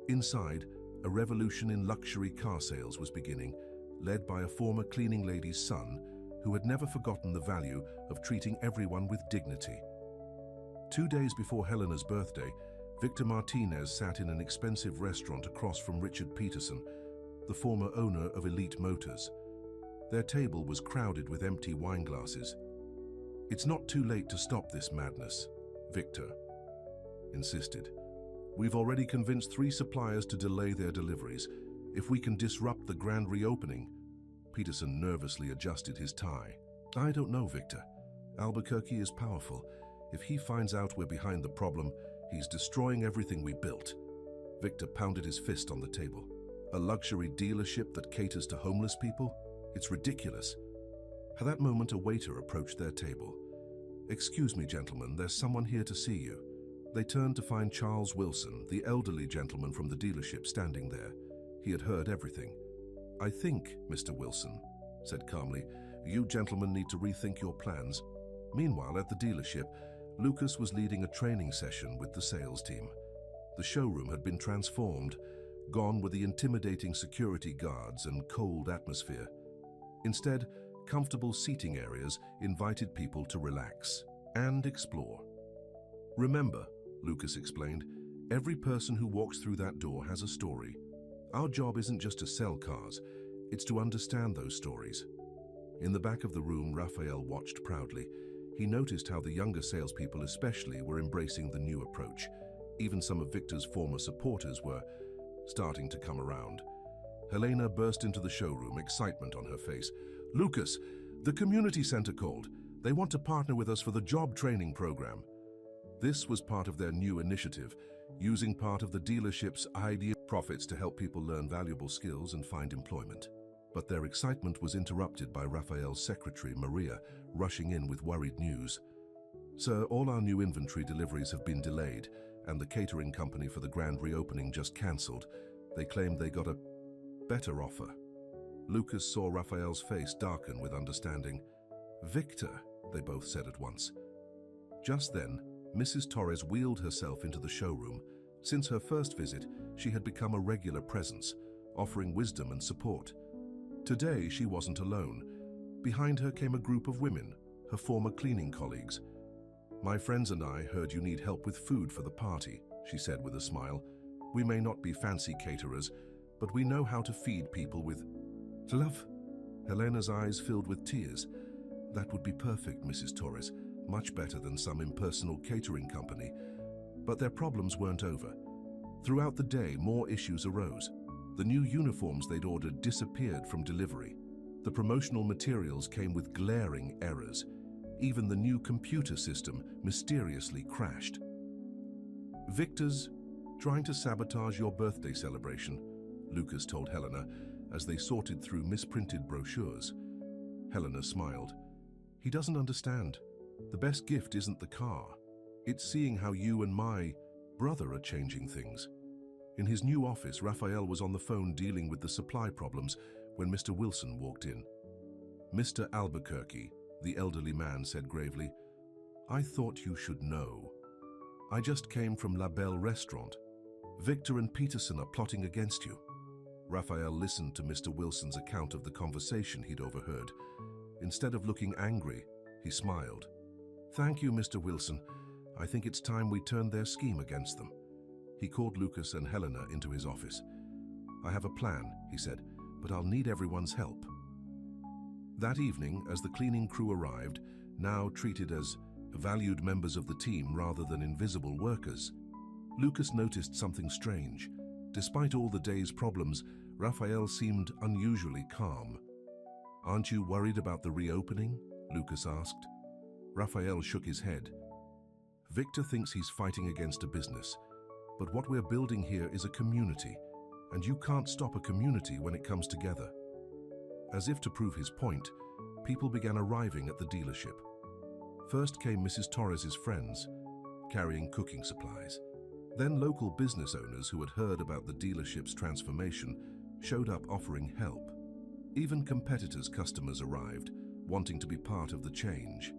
Inside, a revolution in luxury car sales was beginning, led by a former cleaning lady's son who had never forgotten the value of treating everyone with dignity. 2 days before Helena's birthday, Victor Martinez sat in an expensive restaurant across from Richard Peterson, the former owner of Elite Motors. Their table was crowded with empty wine glasses. "It's not too late to stop this madness," Victor insisted. "We've already convinced 3 suppliers to delay their deliveries. If we can disrupt the grand reopening..." Peterson nervously adjusted his tie. "I don't know, Victor. Albuquerque is powerful. If he finds out we're behind the problem, he's destroying everything we built." Victor pounded his fist on the table. "A luxury dealership that caters to homeless people? It's ridiculous." At that moment, a waiter approached their table. "Excuse me, gentlemen, there's someone here to see you." They turned to find Charles Wilson, the elderly gentleman from the dealership, standing there. He had heard everything. "I think, Mr. Wilson," said calmly, "you gentlemen need to rethink your plans." Meanwhile, at the dealership, Lucas was leading a training session with the sales team. The showroom had been transformed, gone were the intimidating security guards and cold atmosphere. Instead, comfortable seating areas invited people to relax and explore. Remember, Lucas explained, every person who walks through that door has a story. Our job isn't just to sell cars, it's to understand those stories. In the back of the room, Raphael watched proudly. He noticed how the younger salespeople especially were embracing the new approach. Even some of Victor's former supporters were starting to come around. Helena burst into the showroom, excitement on her face. "Lucas, the community center called. They want to partner with us for the job training program." This was part of their new initiative, using part of the dealership's idea profits to help people learn valuable skills and find employment. But their excitement was interrupted by Raphael's secretary, Maria, rushing in with worried news. "Sir, all our new inventory deliveries have been delayed, and the catering company for the grand reopening just cancelled. They claimed they got a better offer." Lucas saw Raphael's face darken with understanding. "Victor," they both said at once. Just then, Mrs. Torres wheeled herself into the showroom. Since her first visit, she had become a regular presence, offering wisdom and support. Today, she wasn't alone. Behind her came a group of women, her former cleaning colleagues. "My friends and I heard you need help with food for the party," she said with a smile. "We may not be fancy caterers, but we know how to feed people with love." Helena's eyes filled with tears. "That would be perfect, Mrs. Torres. Much better than some impersonal catering company." But their problems weren't over. Throughout the day, more issues arose. The new uniforms they'd ordered disappeared from delivery. The promotional materials came with glaring errors. Even the new computer system mysteriously crashed. "Victor's trying to sabotage your birthday celebration," Lucas told Helena as they sorted through misprinted brochures. Helena smiled. "He doesn't understand. The best gift isn't the car. It's seeing how you and my brother are changing things." In his new office, Raphael was on the phone dealing with the supply problems when Mr. Wilson walked in. "Mr. Albuquerque," the elderly man said gravely, "I thought you should know. I just came from La Belle restaurant. Victor and Peterson are plotting against you." Raphael listened to Mr. Wilson's account of the conversation he'd overheard. Instead of looking angry, he smiled. "Thank you, Mr. Wilson. I think it's time we turned their scheme against them." He called Lucas and Helena into his office. "I have a plan," he said, "but I'll need everyone's help." That evening, as the cleaning crew arrived, now treated as valued members of the team rather than invisible workers, Lucas noticed something strange. Despite all the day's problems, Raphael seemed unusually calm. "Aren't you worried about the reopening?" Lucas asked. Raphael shook his head. "Victor thinks he's fighting against a business, but what we're building here is a community, and you can't stop a community when it comes together." As if to prove his point, people began arriving at the dealership. First came Mrs. Torres's friends, carrying cooking supplies. Then local business owners who had heard about the dealership's transformation showed up offering help. Even competitors' customers arrived, wanting to be part of the change.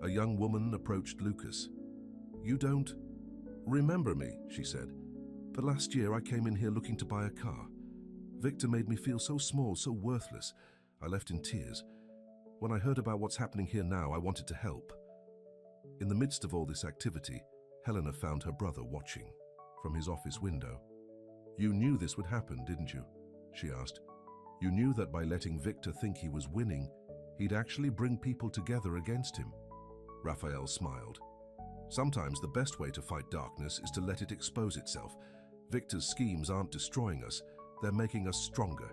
A young woman approached Lucas. "You don't remember me," she said, "but last year I came in here looking to buy a car. Victor made me feel so small, so worthless. I left in tears. When I heard about what's happening here now, I wanted to help." In the midst of all this activity, Helena found her brother watching from his office window. "You knew this would happen, didn't you?" she asked. "You knew that by letting Victor think he was winning, he'd actually bring people together against him." Raphael smiled. "Sometimes the best way to fight darkness is to let it expose itself. Victor's schemes aren't destroying us, they're making us stronger."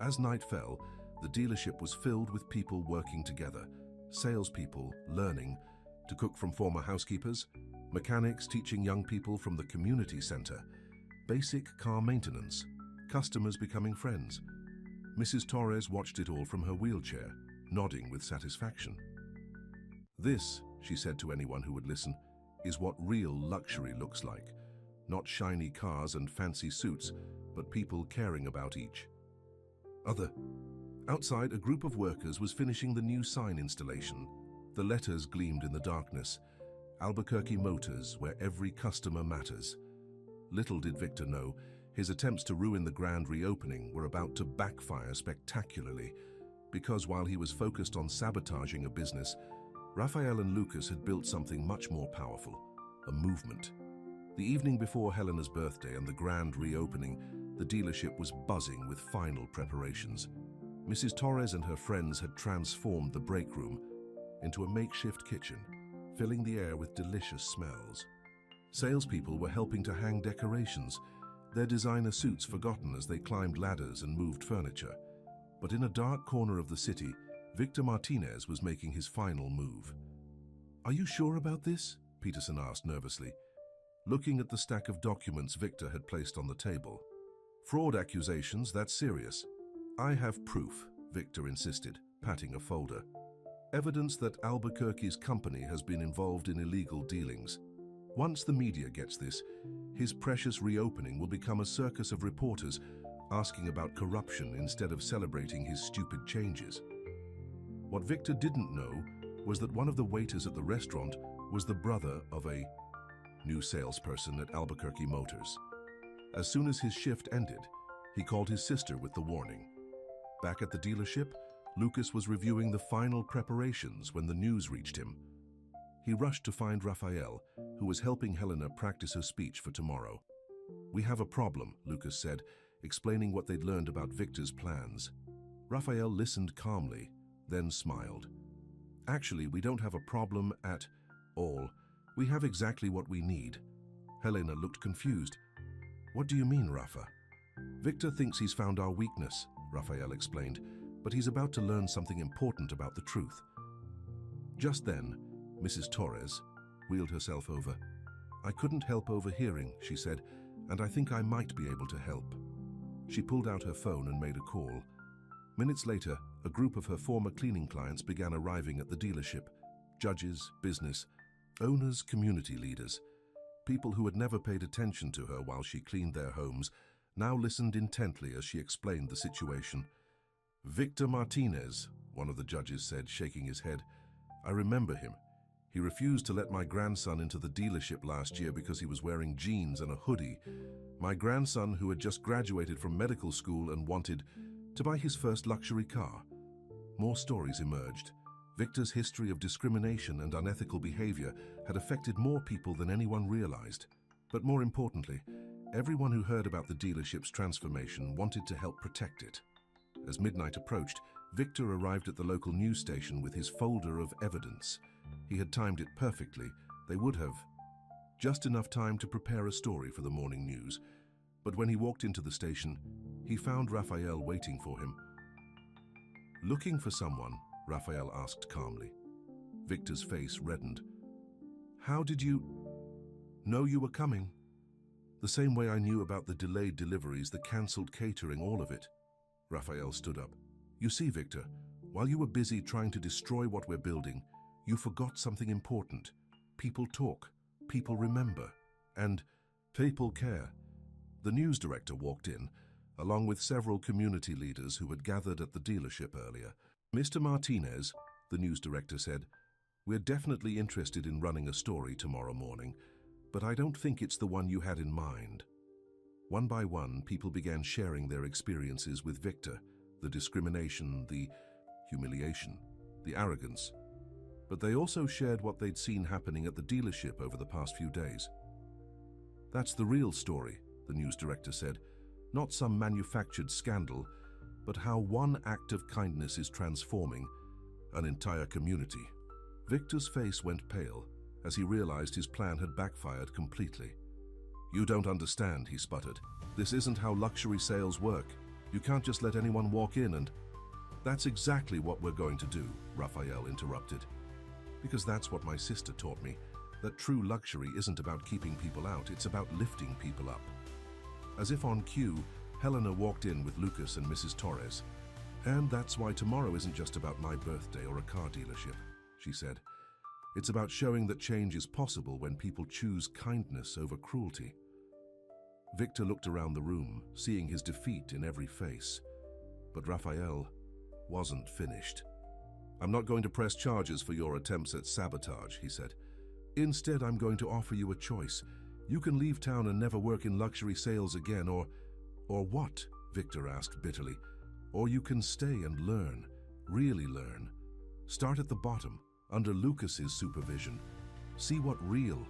As night fell, the dealership was filled with people working together, salespeople learning to cook from former housekeepers, mechanics teaching young people from the community center, basic car maintenance, customers becoming friends. Mrs. Torres watched it all from her wheelchair, nodding with satisfaction. "This," she said to anyone who would listen, "is what real luxury looks like. Not shiny cars and fancy suits, but people caring about each other." Outside, a group of workers was finishing the new sign installation. The letters gleamed in the darkness. Albuquerque Motors, where every customer matters. Little did Victor know, his attempts to ruin the grand reopening were about to backfire spectacularly. because while he was focused on sabotaging a business, Raphael and Lucas had built something much more powerful, a movement. The evening before Helena's birthday and the grand reopening, the dealership was buzzing with final preparations. Mrs. Torres and her friends had transformed the break room into a makeshift kitchen, filling the air with delicious smells. Salespeople were helping to hang decorations, their designer suits forgotten as they climbed ladders and moved furniture. But in a dark corner of the city, Victor Martinez was making his final move. "Are you sure about this?" Peterson asked nervously, looking at the stack of documents Victor had placed on the table. "Fraud accusations, that's serious." "I have proof," Victor insisted, patting a folder. "Evidence that Albuquerque's company has been involved in illegal dealings. Once the media gets this, his precious reopening will become a circus of reporters asking about corruption instead of celebrating his stupid changes." What Victor didn't know was that one of the waiters at the restaurant was the brother of a new salesperson at Albuquerque Motors. As soon as his shift ended, he called his sister with the warning. Back at the dealership, Lucas was reviewing the final preparations when the news reached him. He rushed to find Raphael, who was helping Helena practice her speech for tomorrow. "We have a problem," Lucas said, explaining what they'd learned about Victor's plans. Raphael listened calmly, then smiled. "Actually, we don't have a problem at all. We have exactly what we need." Helena looked confused. "What do you mean, Rafa?" "Victor thinks he's found our weakness," Raphael explained, "but he's about to learn something important about the truth." Just then, Mrs. Torres wheeled herself over. "I couldn't help overhearing," she said, "and I think I might be able to help." She pulled out her phone and made a call. Minutes later, a group of her former cleaning clients began arriving at the dealership. Judges, business owners, community leaders. People who had never paid attention to her while she cleaned their homes now listened intently as she explained the situation. "Victor Martinez," one of the judges said, shaking his head. "I remember him. He refused to let my grandson into the dealership last year because he was wearing jeans and a hoodie. My grandson, who had just graduated from medical school and wanted to buy his first luxury car." More stories emerged. Victor's history of discrimination and unethical behavior had affected more people than anyone realized. But more importantly, everyone who heard about the dealership's transformation wanted to help protect it. As midnight approached, Victor arrived at the local news station with his folder of evidence. He had timed it perfectly. They would have just enough time to prepare a story for the morning news. But when he walked into the station, he found Raphael waiting for him. "Looking for someone?" Raphael asked calmly. Victor's face reddened. "How did you know you were coming?" "The same way I knew about the delayed deliveries, the cancelled catering, all of it." Raphael stood up. "You see, Victor, while you were busy trying to destroy what we're building, you forgot something important. People talk, people remember, and people care." The news director walked in, along with several community leaders who had gathered at the dealership earlier. "Mr. Martinez," the news director said, "we're definitely interested in running a story tomorrow morning, but I don't think it's the one you had in mind." One by one, people began sharing their experiences with Victor, the discrimination, the humiliation, the arrogance. But they also shared what they'd seen happening at the dealership over the past few days. "That's the real story," the news director said. "Not some manufactured scandal, but how one act of kindness is transforming an entire community." Victor's face went pale as he realized his plan had backfired completely. "You don't understand," he sputtered. "This isn't how luxury sales work. You can't just let anyone walk in and—" "That's exactly what we're going to do," Raphael interrupted. "Because that's what my sister taught me, that true luxury isn't about keeping people out, it's about lifting people up." As if on cue, Helena walked in with Lucas and Mrs. Torres. "And that's why tomorrow isn't just about my birthday or a car dealership," she said. "It's about showing that change is possible when people choose kindness over cruelty." Victor looked around the room, seeing his defeat in every face. But Raphael wasn't finished. "I'm not going to press charges for your attempts at sabotage," he said. "Instead, I'm going to offer you a choice. You can leave town and never work in luxury sales again, or what?" Victor asked bitterly. "Or you can stay and learn, Really learn. Start at the bottom, under Lucas's supervision. See what real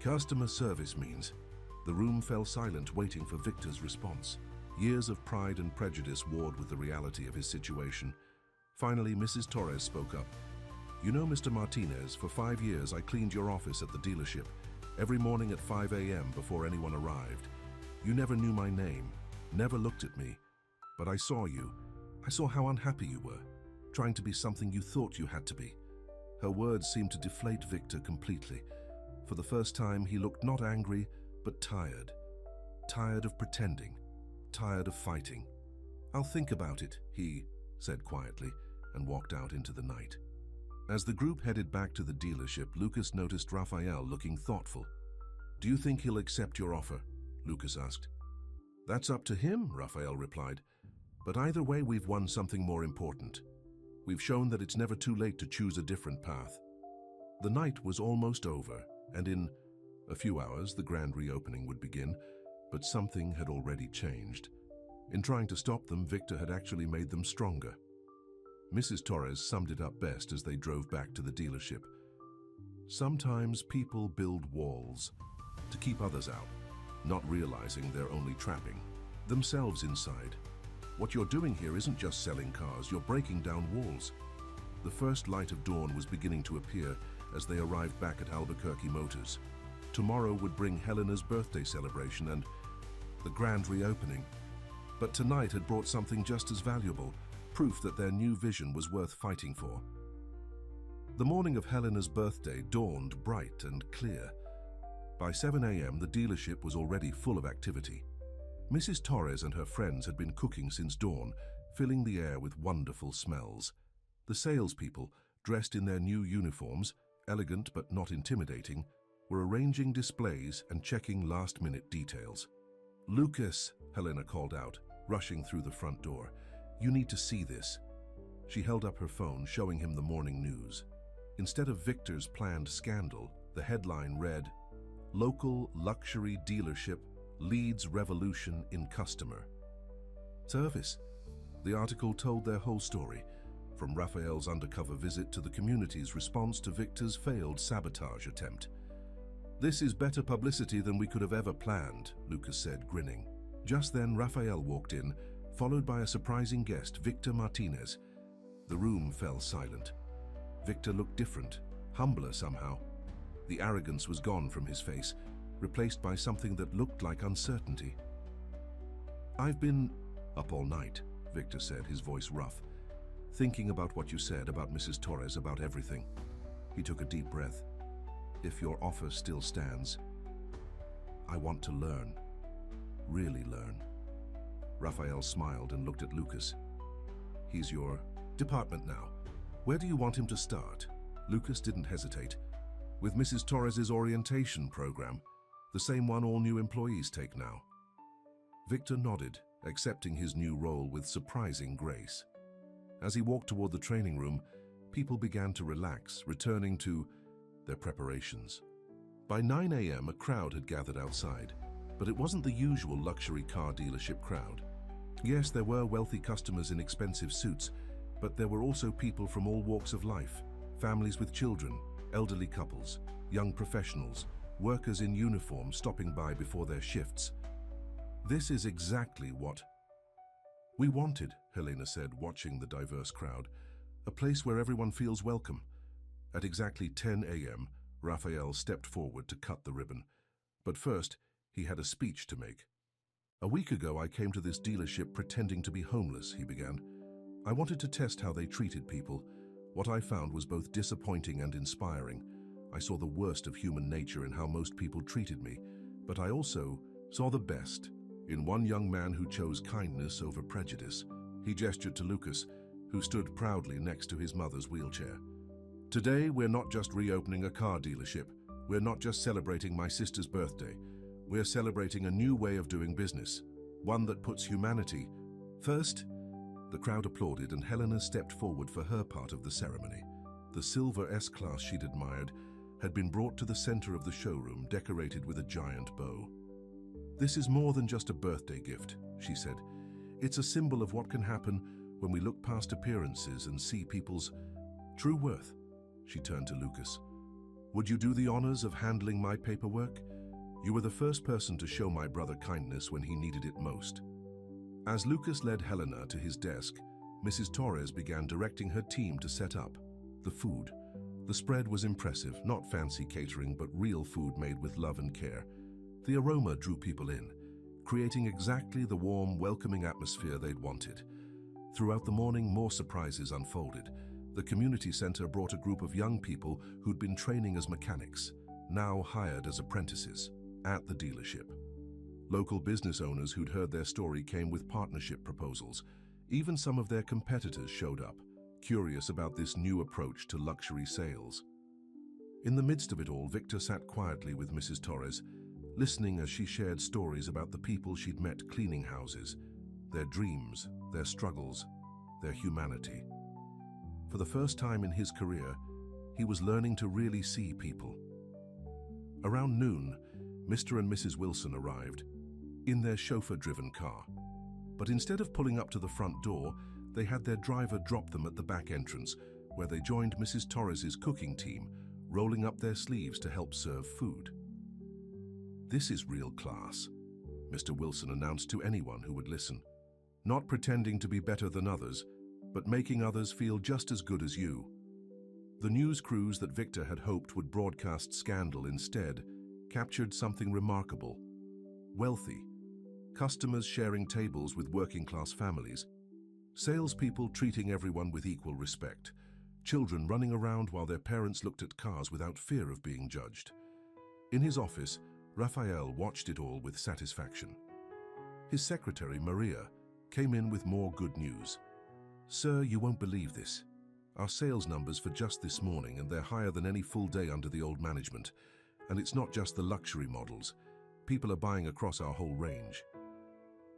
customer service means. The room fell silent, waiting for Victor's response. Years of pride and prejudice warred with the reality of his situation. Finally, Mrs. Torres spoke up. "You know, Mr. Martinez, for 5 years I cleaned your office at the dealership, every morning at 5 a.m. before anyone arrived. You never knew my name, never looked at me, but I saw you. I saw how unhappy you were, trying to be something you thought you had to be." Her words seemed to deflate Victor completely. For the first time, he looked not angry, but tired. Tired of pretending. Tired of fighting. "I'll think about it," he said quietly, and walked out into the night. As the group headed back to the dealership, Lucas noticed Raphael looking thoughtful. "Do you think he'll accept your offer?" Lucas asked. "That's up to him," Raphael replied. "But either way, we've won something more important. We've shown that it's never too late to choose a different path." The night was almost over, and in a few hours the grand reopening would begin, but something had already changed. In trying to stop them, Victor had actually made them stronger. Mrs. Torres summed it up best as they drove back to the dealership. "Sometimes people build walls to keep others out, not realizing they're only trapping themselves inside. What you're doing here isn't just selling cars, you're breaking down walls." The first light of dawn was beginning to appear as they arrived back at Albuquerque Motors. Tomorrow would bring Helena's birthday celebration and the grand reopening. But tonight had brought something just as valuable, proof that their new vision was worth fighting for. The morning of Helena's birthday dawned bright and clear. By 7 a.m., the dealership was already full of activity. Mrs. Torres and her friends had been cooking since dawn, filling the air with wonderful smells. The salespeople, dressed in their new uniforms, elegant but not intimidating, were arranging displays and checking last-minute details. "Lucas," Helena called out, rushing through the front door. "You need to see this." She held up her phone, showing him the morning news. Instead of Victor's planned scandal, the headline read, "Local Luxury Dealership Leads Revolution in Customer Service." The article told their whole story, from Raphael's undercover visit to the community's response to Victor's failed sabotage attempt. "This is better publicity than we could have ever planned," Lucas said, grinning. Just then, Raphael walked in, followed by a surprising guest, Victor Martinez. The room fell silent. Victor looked different, humbler somehow. The arrogance was gone from his face, replaced by something that looked like uncertainty. "I've been up all night," Victor said, his voice rough, "thinking about what you said, about Mrs. Torres, about everything." He took a deep breath. "If your offer still stands, I want to learn, really learn." Raphael smiled and looked at Lucas. "He's your department now. Where do you want him to start?" Lucas didn't hesitate. "With Mrs. Torres's orientation program, the same one all new employees take now." Victor nodded, accepting his new role with surprising grace. As he walked toward the training room, people began to relax, returning to their preparations. By 9 a.m., a crowd had gathered outside, but it wasn't the usual luxury car dealership crowd. Yes, there were wealthy customers in expensive suits, but there were also people from all walks of life, families with children, elderly couples, young professionals, workers in uniform stopping by before their shifts. "This is exactly what we wanted," Helena said, watching the diverse crowd. "A place where everyone feels welcome." At exactly 10 a.m., Raphael stepped forward to cut the ribbon. But first, he had a speech to make. "A week ago, I came to this dealership pretending to be homeless," he began. "I wanted to test how they treated people. What I found was both disappointing and inspiring. I saw the worst of human nature in how most people treated me, but I also saw the best in one young man who chose kindness over prejudice." He gestured to Lucas, who stood proudly next to his mother's wheelchair. "Today, we're not just reopening a car dealership. We're not just celebrating my sister's birthday. We're celebrating a new way of doing business, one that puts humanity first." The crowd applauded, and Helena stepped forward for her part of the ceremony. The silver S-Class she'd admired had been brought to the center of the showroom, decorated with a giant bow. "This is more than just a birthday gift," she said. "It's a symbol of what can happen when we look past appearances and see people's true worth. She turned to Lucas. Would you do the honors of handling my paperwork? You were the first person to show my brother kindness when he needed it most. As Lucas led Helena to his desk, Mrs. Torres began directing her team to set up the food. The spread was impressive, not fancy catering, but real food made with love and care. The aroma drew people in, creating exactly the warm, welcoming atmosphere they'd wanted. Throughout the morning, more surprises unfolded. The community center brought a group of young people who'd been training as mechanics, now hired as apprentices, at the dealership. Local business owners who'd heard their story came with partnership proposals. Even some of their competitors showed up, curious about this new approach to luxury sales. In the midst of it all, Victor sat quietly with Mrs. Torres, listening as she shared stories about the people she'd met cleaning houses, their dreams, their struggles, their humanity. For the first time in his career, he was learning to really see people. Around noon, Mr. and Mrs. Wilson arrived, in their chauffeur-driven car. But instead of pulling up to the front door, they had their driver drop them at the back entrance, where they joined Mrs. Torres's cooking team, rolling up their sleeves to help serve food. This is real class, Mr. Wilson announced to anyone who would listen. Not pretending to be better than others, but making others feel just as good as you. The news crews that Victor had hoped would broadcast scandal instead captured something remarkable. Wealthy, customers sharing tables with working-class families, salespeople treating everyone with equal respect, children running around while their parents looked at cars without fear of being judged. In his office, Raphael watched it all with satisfaction. His secretary, Maria, came in with more good news. Sir, you won't believe this. Our sales numbers for just this morning, and they're higher than any full day under the old management. And it's not just the luxury models. People are buying across our whole range.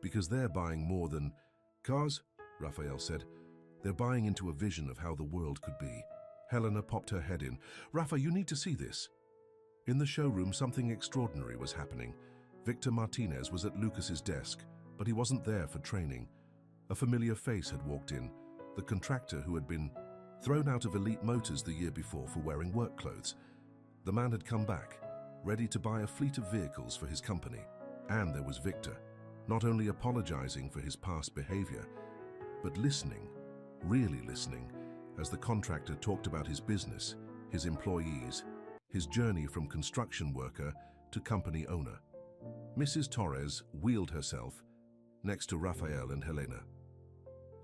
Because they're buying more than cars, Raphael said. They're buying into a vision of how the world could be. Helena popped her head in. Rafa, you need to see this. In the showroom, something extraordinary was happening. Victor Martinez was at Lucas's desk, but he wasn't there for training. A familiar face had walked in, the contractor who had been thrown out of Elite Motors the year before for wearing work clothes. The man had come back, ready to buy a fleet of vehicles for his company. And there was Victor, not only apologizing for his past behavior, but listening, really listening, as the contractor talked about his business, his employees, his journey from construction worker to company owner. Mrs. Torres wheeled herself next to Raphael and Helena.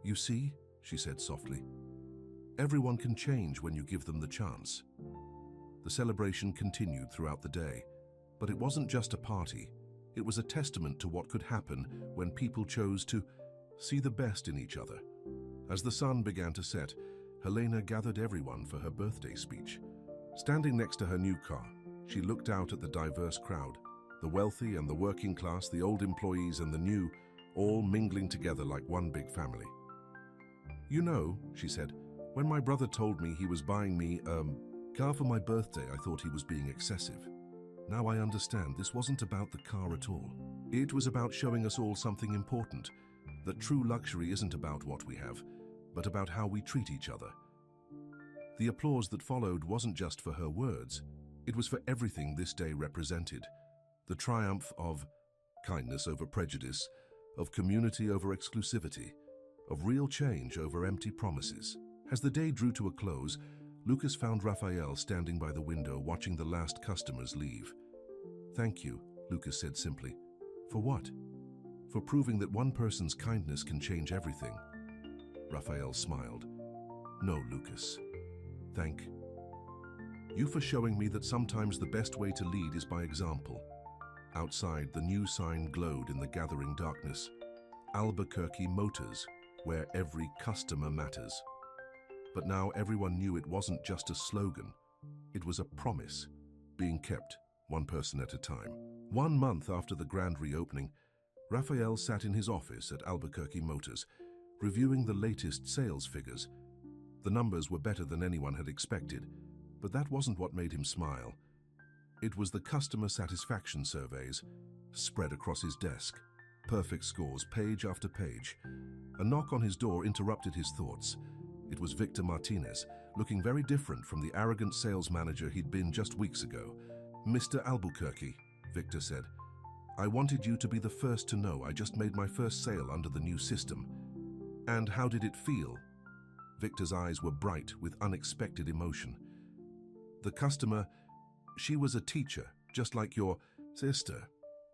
You see, she said softly, everyone can change when you give them the chance. The celebration continued throughout the day, but it wasn't just a party. It was a testament to what could happen when people chose to see the best in each other. As the sun began to set, Helena gathered everyone for her birthday speech. Standing next to her new car, she looked out at the diverse crowd, the wealthy and the working class, the old employees and the new, all mingling together like one big family. You know, she said, when my brother told me he was buying me a car for my birthday, I thought he was being excessive. Now I understand this wasn't about the car at all. It was about showing us all something important, that true luxury isn't about what we have, but about how we treat each other. The applause that followed wasn't just for her words, it was for everything this day represented. The triumph of kindness over prejudice, of community over exclusivity, of real change over empty promises. As the day drew to a close, Lucas found Raphael standing by the window watching the last customers leave. Thank you, Lucas said simply. For what? For proving that one person's kindness can change everything. Raphael smiled. No, Lucas. Thank you for showing me that sometimes the best way to lead is by example. Outside, the new sign glowed in the gathering darkness. Albuquerque Motors, where every customer matters. But now everyone knew it wasn't just a slogan. It was a promise, being kept one person at a time. 1 month after the grand reopening, Raphael sat in his office at Albuquerque Motors, reviewing the latest sales figures. The numbers were better than anyone had expected, but that wasn't what made him smile. It was the customer satisfaction surveys spread across his desk. perfect scores, page after page. A knock on his door interrupted his thoughts. It was Victor Martinez, looking very different from the arrogant sales manager he'd been just weeks ago. "Mr. Albuquerque," Victor said, "I wanted you to be the first to know I just made my first sale under the new system. And how did it feel?" Victor's eyes were bright with unexpected emotion. "The customer, she was a teacher, just like your sister.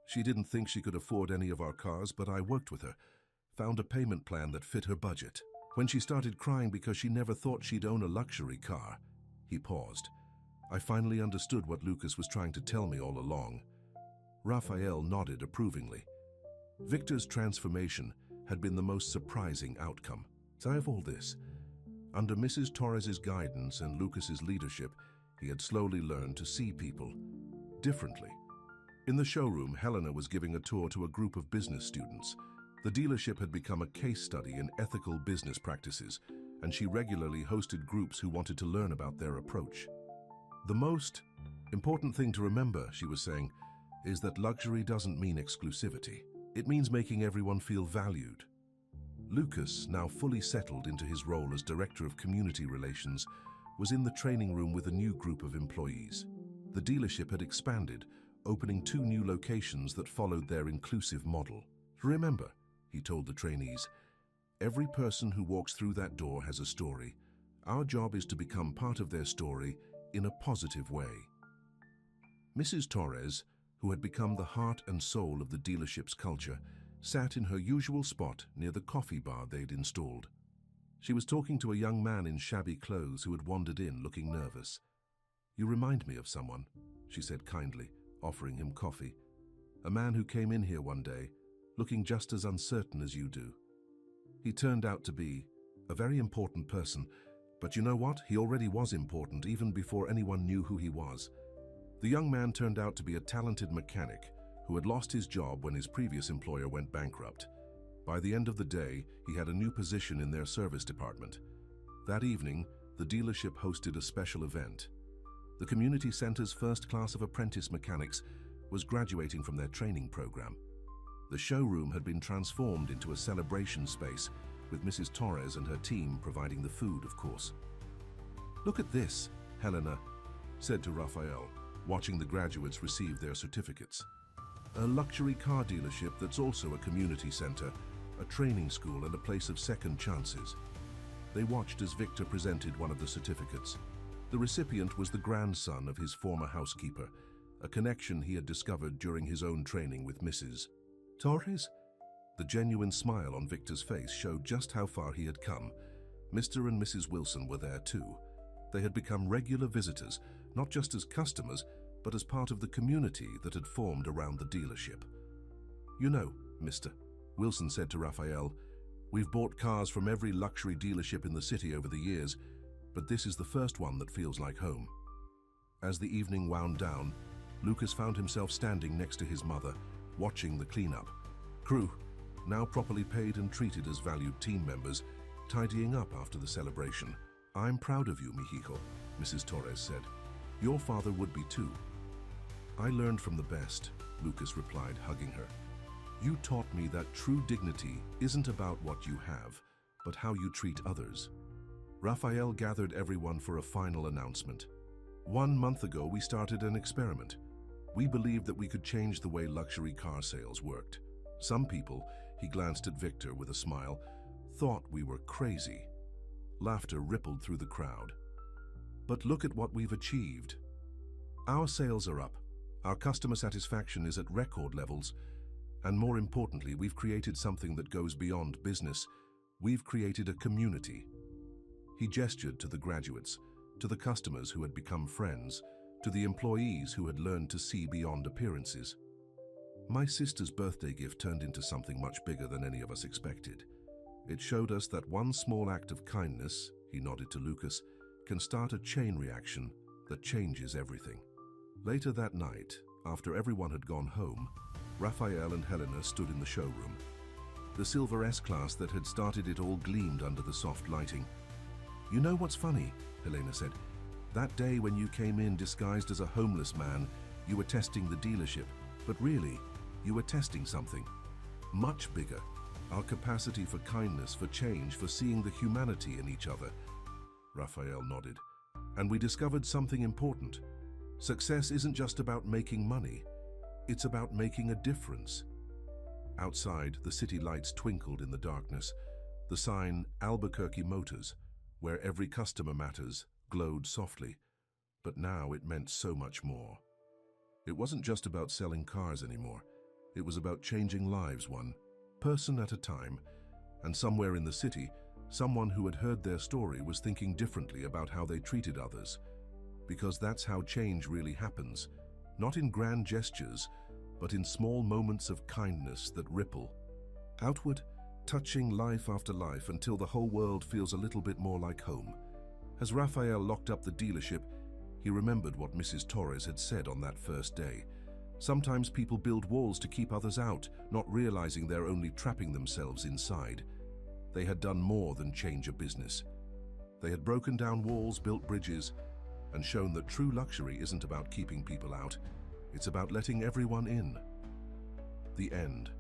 She didn't think she could afford any of our cars, but I worked with her, found a payment plan that fit her budget. When she started crying because she never thought she'd own a luxury car," he paused. "I finally understood what Lucas was trying to tell me all along." Raphael nodded approvingly. Victor's transformation had been the most surprising outcome. Aside of all this, under Mrs. Torres's guidance and Lucas's leadership, he had slowly learned to see people differently. In the showroom, Helena was giving a tour to a group of business students. The dealership had become a case study in ethical business practices, and she regularly hosted groups who wanted to learn about their approach. "The most important thing to remember," she was saying, "is that luxury doesn't mean exclusivity. It means making everyone feel valued." Lucas, now fully settled into his role as Director of Community Relations, was in the training room with a new group of employees. The dealership had expanded, opening 2 new locations that followed their inclusive model. "Remember," he told the trainees, "every person who walks through that door has a story. Our job is to become part of their story in a positive way." Mrs. Torres, who had become the heart and soul of the dealership's culture, sat in her usual spot near the coffee bar they'd installed. She was talking to a young man in shabby clothes who had wandered in looking nervous. "You remind me of someone," she said kindly, offering him coffee. "A man who came in here one day, looking just as uncertain as you do. He turned out to be a very important person, but you know what? He already was important even before anyone knew who he was." The young man turned out to be a talented mechanic who had lost his job when his previous employer went bankrupt. By the end of the day, he had a new position in their service department. That evening, the dealership hosted a special event. The community center's first class of apprentice mechanics was graduating from their training program. The showroom had been transformed into a celebration space, with Mrs. Torres and her team providing the food, of course. "Look at this," Helena said to Raphael, watching the graduates receive their certificates. "A luxury car dealership that's also a community center, a training school and a place of second chances." They watched as Victor presented one of the certificates. The recipient was the grandson of his former housekeeper, a connection he had discovered during his own training with Mrs. Torres? The genuine smile on Victor's face showed just how far he had come. Mr. and Mrs. Wilson were there too. They had become regular visitors, not just as customers, but as part of the community that had formed around the dealership. "You know, Mr." Wilson said to Raphael, "we've bought cars from every luxury dealership in the city over the years, but this is the first one that feels like home." As the evening wound down, Lucas found himself standing next to his mother, watching the cleanup. Crew, now properly paid and treated as valued team members, tidying up after the celebration. "I'm proud of you, mijijo," Mrs. Torres said. "Your father would be too." "I learned from the best," Lucas replied, hugging her. "You taught me that true dignity isn't about what you have, but how you treat others." Raphael gathered everyone for a final announcement. "1 month ago, we started an experiment. We believed that we could change the way luxury car sales worked. Some people," he glanced at Victor with a smile, "thought we were crazy." Laughter rippled through the crowd. "But look at what we've achieved. Our sales are up, our customer satisfaction is at record levels, and more importantly, we've created something that goes beyond business. We've created a community." He gestured to the graduates, to the customers who had become friends, to the employees who had learned to see beyond appearances. "My sister's birthday gift turned into something much bigger than any of us expected. It showed us that one small act of kindness," he nodded to Lucas, "can start a chain reaction that changes everything." Later that night, after everyone had gone home, Raphael and Helena stood in the showroom. The silver S-Class that had started it all gleamed under the soft lighting. "You know what's funny?" Helena said. "That day when you came in disguised as a homeless man, you were testing the dealership, but really, you were testing something." Much bigger. Our capacity for kindness, for change, for seeing the humanity in each other. Raphael nodded. And we discovered something important. Success isn't just about making money. It's about making a difference. Outside, the city lights twinkled in the darkness. The sign, Albuquerque Motors, where every customer matters, glowed softly. But now it meant so much more. It wasn't just about selling cars anymore. It was about changing lives one person at a time. And somewhere in the city, someone who had heard their story was thinking differently about how they treated others. Because that's how change really happens. Not in grand gestures, but in small moments of kindness that ripple outward, touching life after life until the whole world feels a little bit more like home. As Raphael locked up the dealership, he remembered what Mrs. Torres had said on that first day. Sometimes people build walls to keep others out, not realizing they're only trapping themselves inside. They had done more than change a business. They had broken down walls, built bridges, and shown that true luxury isn't about keeping people out. It's about letting everyone in. The end.